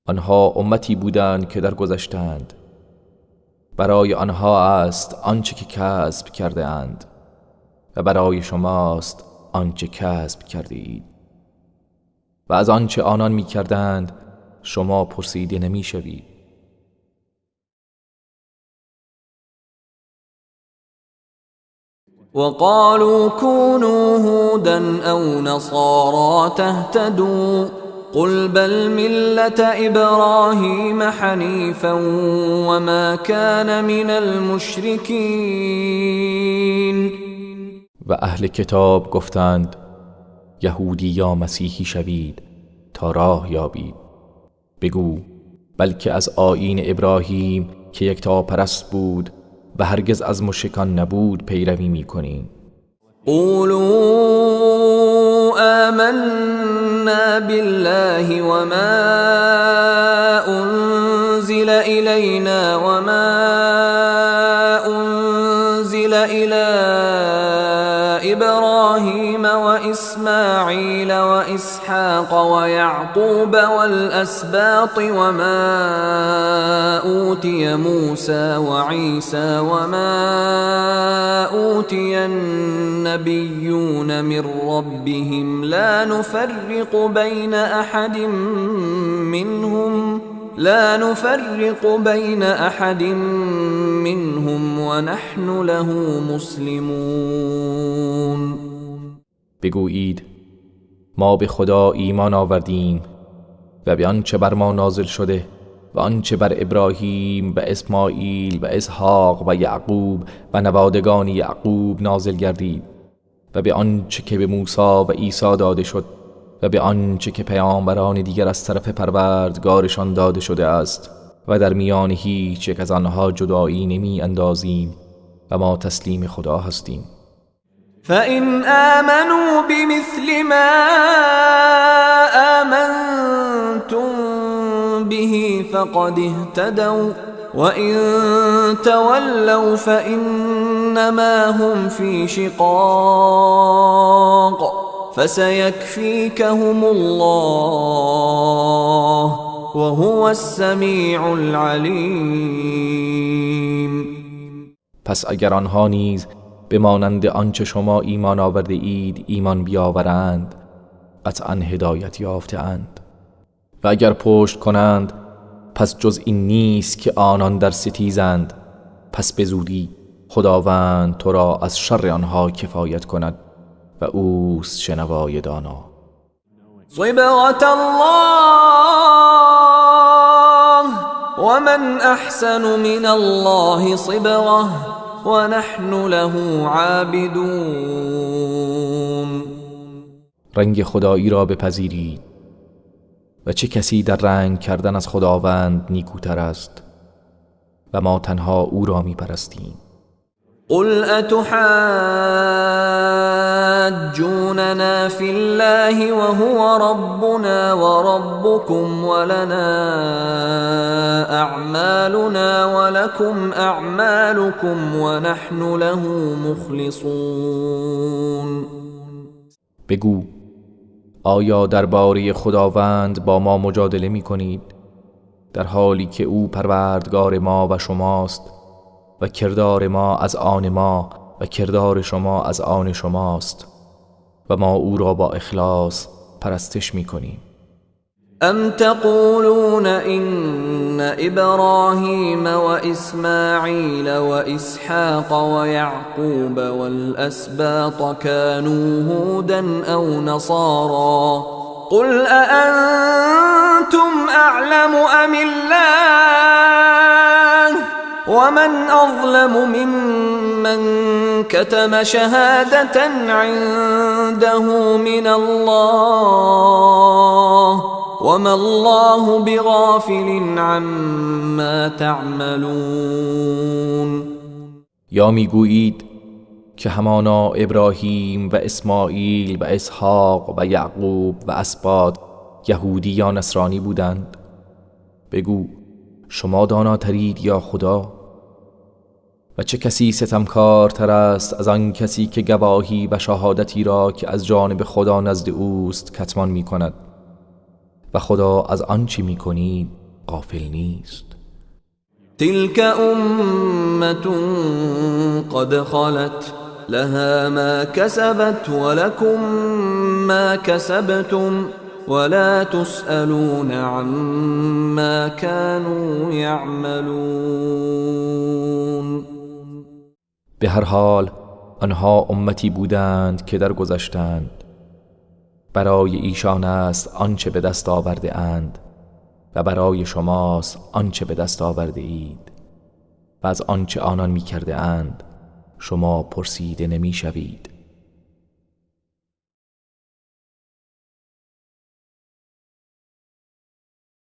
آنها امتی بودند که درگذشتند، برای آنها است آنچه که کسب کرده اند و برای شماست آنچه کسب کرده اید و از آنچه آنان می کردند شما پرسیده نمی شوید. وقالوا كونوا هودا أو نصارى تهتدوا قل بل ملة إبراهيم حنيفا وما كان من المشركين. و اهل کتاب گفتند یهودی یا مسیحی شوید تا راه یابید. بگو بلکه از آیین ابراهیم که یکتا پرست بود و هرگز از مشرکان نبود پیروی می‌کنیم. قولوا آمنا بالله وما أنزل إلينا وما أنزل إلى إبراهيم وإسماعيل وإسحاق ويعقوب والأسباط وما أوتي موسى وعيسى وما أوتي النبيون من ربهم لا نفرق بين أحد منهم ونحن له مسلمون. بگویید ما به خدا ایمان آوردیم و به آنچه بر ما نازل شده و آنچه بر ابراهیم و اسماعیل و اسحاق و یعقوب و نوادگان یعقوب نازل گردید و به آنچه که به موسی و عیسی داده شد و به آنچه که پیامبران دیگر از طرف پروردگارشان داده شده است و در میان هیچ یک از آنها جدایی نمی اندازیم و ما تسلیم خدا هستیم. فإن آمنوا بمثل ما آمنتم به فقد اهتدوا وإن تولوا فإنما هم في شقاق فسيكفيكهم الله وهو السمیع العلیم. پس اگر آنها نیز به مانند آنچه شما ایمان آورده اید ایمان بیاورند قطعا هدایت یافته اند و اگر پشت کنند پس جز این نیست که آنان در ستیزند. پس به زودی خداوند تو را از شر آنها کفایت کند و اوست شنوای دانا. صبغة الله ومن احسن من الله صبغة ونحن له عابدون. رنگ خدایی را بپذیرید و چه کسی در رنگ کردن از خداوند نیکوتر است و ما تنها او را می پرستیم. قل اتحاجوننا في الله وهو ربنا وربكم ولنا اعمالنا ولكم اعمالكم ونحن له مخلصون. بگو آیا درباره خداوند با ما مجادله می کنید در حالی که او پروردگار ما و شماست و کردار ما از آن ما و کردار شما از آن شماست و ما او را با اخلاص پرستش می کنیم. ام تقولون إن إبراهيم وإسماعيل وإسحاق ويعقوب والأسباط كانوا هودا أو نصارى قل أأنتم أعلم أم الله ومن أظلم ممن كتم شهادة عنده من الله وما الله بغافل عما تعملون. یا میگویید که همانا ابراهیم و اسماعیل و اسحاق و یعقوب و اسباط یهودی یا نصرانی بودند. بگو شما داناترید یا خدا؟ و چه کسی ستمکارتر است از آن کسی که گواهی و شهادتی را که از جانب خدا نزد اوست کتمان می کند و خدا از آنچه می کنید غافل نیست. تلك أمة قد خلت لها ما كسبت ولكم ما كسبتم ولا تسألون عما كانوا يعملون. به هر حال آنها امتی بودند که درگذشتند، برای ایشان است آنچه به دست آورده اند و برای شماست آنچه به دست آورده اید و از آنچه آنان می کرده اند شما پرسیده نمی شوید.